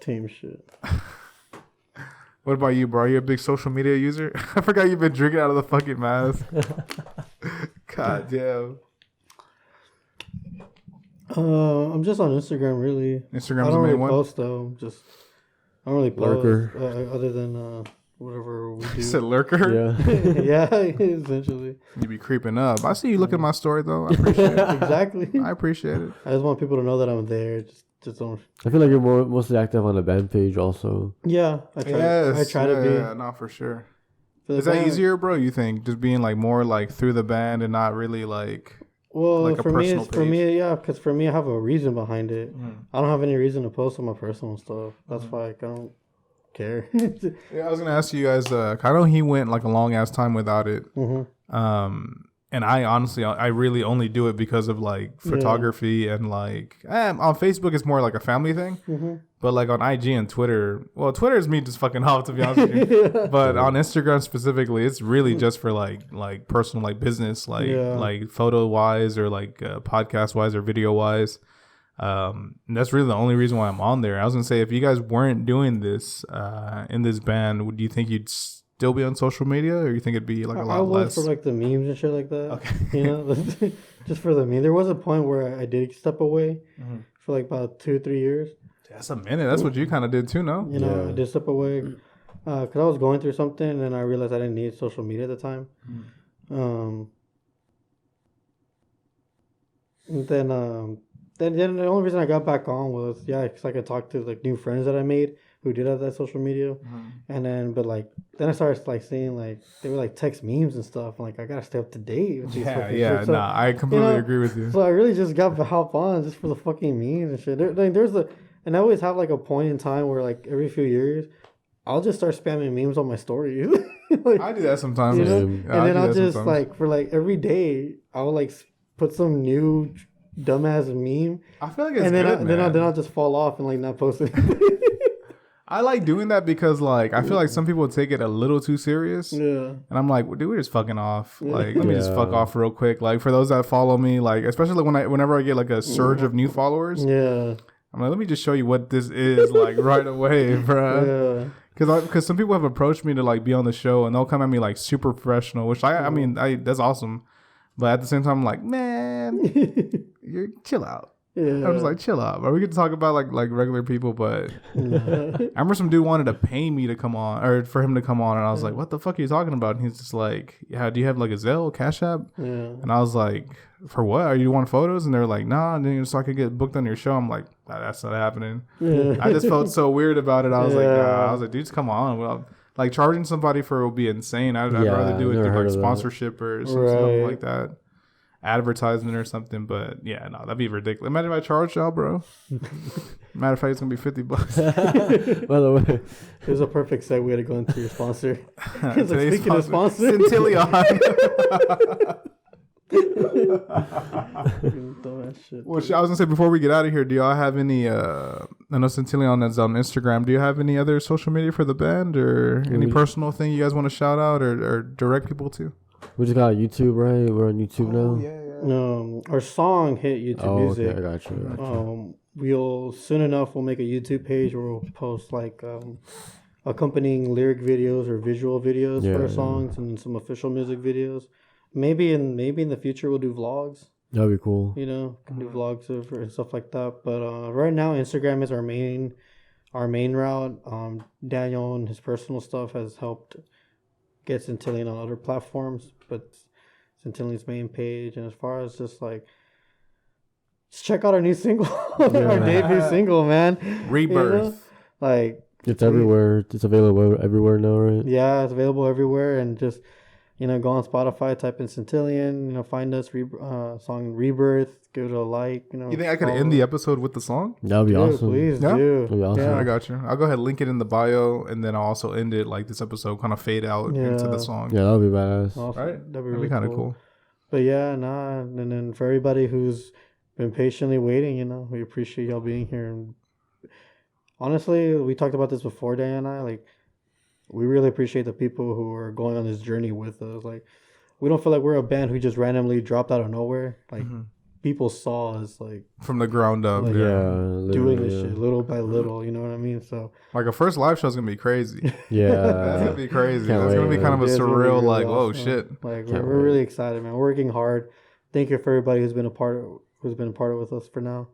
Team shit. What about you, bro? Are you a big social media user? I forgot you've been drinking out of the fucking mask. God damn. I'm just on Instagram, really. I Instagram's the don't main really one. post though. I don't really post Lurker. other than whatever we You do. said lurker. Yeah. Yeah, essentially. You be creeping up. I see you look at my story though. I appreciate it. Exactly. I appreciate it. I just want people to know that I'm there. Just don't. I feel like you're mostly active on the band page also. Yeah, I try to be. Yeah, no, for sure. For the Is that band- easier, bro? You think just being like more like through the band and not really like Well, like a for me, personal it's for me, yeah, because for me, I have a reason behind it. I don't have any reason to post on my personal stuff. That's why I don't care. Yeah, I was gonna ask you guys. I know he went like a long ass time without it. And I honestly, I really only do it because of like photography and like on Facebook, it's more like a family thing. But like on IG and Twitter, well, Twitter is me just fucking off to be honest with you. But on Instagram specifically, it's really just for like personal, like business, like photo wise or like podcast wise or video wise. And that's really the only reason why I'm on there. I was gonna say, if you guys weren't doing this in this band, would you think you'd still be on social media, or you think it'd be like a lot I would less? for like the memes and shit like that. Okay. You know, just for the meme. There was a point where I did step away for like about 2-3 years. That's a minute. That's what you kind of did too, no? You know, I did step away because I was going through something, and I realized I didn't need social media at the time. And then the only reason I got back on was because I could talk to like new friends that I made who did have that social media, and then then I started like seeing like they were like text memes and stuff. I'm like, I gotta stay up to date with these fucking shit. So, I completely agree with you. So I really just got to hop on just for the fucking memes and shit. And I always have like a point in time where like every few years, I'll just start spamming memes on my stories. Like, I do that sometimes. you know? Yeah, And I then do I'll that just sometimes. like for like every day, I'll like put some new dumbass meme, I feel like it's and then good, man. I'll just fall off and like not post it. I like doing that because like I feel like some people take it a little too serious. Yeah. And I'm like, well, dude, we're just fucking off. Like, let me just fuck off real quick. Like, for those that follow me, like, especially whenever I get like a surge of new followers, Yeah. I'm like, let me just show you what this is, like, right away, bro. Yeah. Because some people have approached me to like be on the show, and they'll come at me like super professional, which I mean, that's awesome. But at the same time, I'm like, man, you're chill out. Yeah. I was like, chill out, bro. We could talk about like regular people, but I remember some dude wanted to pay me to come on, or for him to come on, and I was like, what the fuck are you talking about? And he's just like, yeah, do you have like a Zelle, Cash App? Yeah. And I was like, for what? Are you want photos? And they're like, nah, and then so I could get booked on your show. I'm like, nah, that's not happening. Yeah. I just felt so weird about it. I was like, Yeah. nah. I was like, dude, just come on. Well, like charging somebody for it would be insane. I'd rather do it never through heard like of that. sponsorship or something Right. like that. Advertisement or something, but yeah, no, that'd be ridiculous. Imagine if I charged y'all, bro. Matter of fact, it's gonna be $50. By the way, It was a perfect segue to go into your sponsor. It's like, Today's speaking of sponsor. Sentilion. Dumbass shit. Well, I was gonna say before we get out of here, do y'all have any? I know Sentilion is on Instagram. Do you have any other social media for the band, or any personal thing you guys want to shout out or direct people to? we just got YouTube, right? We're on YouTube now. Our song hit YouTube Oh, Music. okay, I got you. We'll soon enough we'll make a YouTube page where we'll post like accompanying lyric videos or visual videos for our songs and some official music videos. Maybe in the future we'll do vlogs. That'd be cool. You know, do vlogs and stuff like that. But right now Instagram is our main route. Daniel and his personal stuff has helped get Sentilion on other platforms, but Sentilion's main page. And as far as just check out our new single, our debut single, man. Rebirth. You know? Like, It's everywhere. It's available everywhere now, right? yeah, it's available everywhere. And just, go on Spotify, type in Sentilion, find us, song Rebirth. give it a like. You think I could end the episode with the song? That'd be awesome. Please Yeah? do. That'd be awesome. Yeah. I got you. I'll go ahead and link it in the bio, and then I'll also end it like this episode, kind of fade out into the song. Yeah, that'd be badass. Awesome. Right? That'd be really kind of cool. But yeah, and then for everybody who's been patiently waiting, we appreciate y'all being here. And honestly, we talked about this before, Dan and I. Like, we really appreciate the people who are going on this journey with us. Like, we don't feel like we're a band who just randomly dropped out of nowhere. Like, people saw us like from the ground up. Like, doing this shit little by little. You know what I mean? So like a first live show is gonna be crazy. Yeah, that's gonna be crazy. Can't That's gonna be wait, kind of a It's gonna be surreal, really like, whoa, awesome. shit. Like we're really excited, man. We're working hard. Thank you for everybody who's been a part of with us for now,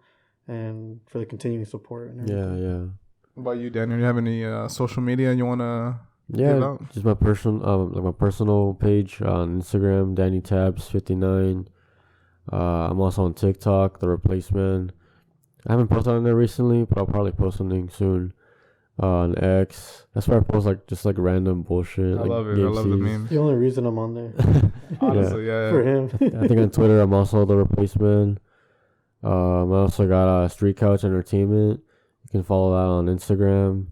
and for the continuing support. And everything. Yeah. What about you, Daniel? Do you have any social media you wanna? Yeah, just my personal page on Instagram, DannyTabs59. I'm also on TikTok, The Replacement. I haven't posted on there recently, but I'll probably post something soon. On X, that's where I post like random bullshit. I like love it. I love the memes. The only reason I'm on there Honestly, yeah. for him. I think on Twitter I'm also The Replacement. I also got Street Couch Entertainment. You can follow that on Instagram,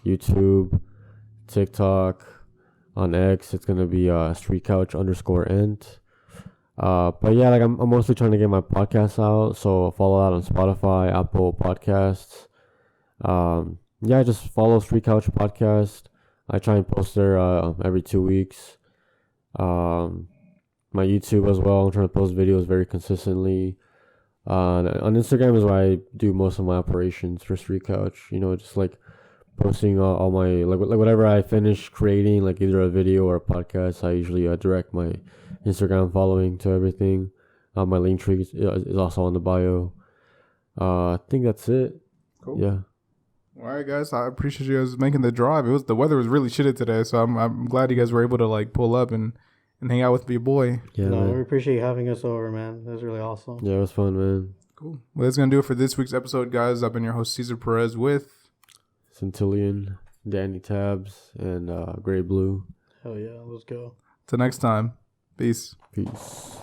YouTube, TikTok. On X, it's gonna be Street Couch _ent. But yeah, like I'm mostly trying to get my podcasts out, so follow that on Spotify, Apple Podcasts. Yeah, just follow Street Couch Podcast. I try and post there every 2 weeks. My YouTube as well. I'm trying to post videos very consistently. On Instagram is where I do most of my operations for Street Couch. Just like posting all my like whatever I finish creating, like either a video or a podcast. I usually direct my Instagram following to everything. My link tree is also on the bio. I think that's it. Cool. Yeah. All right, guys. I appreciate you guys making the drive. The weather was really shitty today, so I'm glad you guys were able to like pull up and hang out with your boy. Yeah. No, Man. we appreciate you having us over, man. It was really awesome. Yeah, it was fun, man. Cool. Well, that's gonna do it for this week's episode, guys. I've been your host, Cesar Perez, with Sentilion, Danny Tabs, and Gray Blue. Hell yeah, let's go. till next time. Peace. Peace.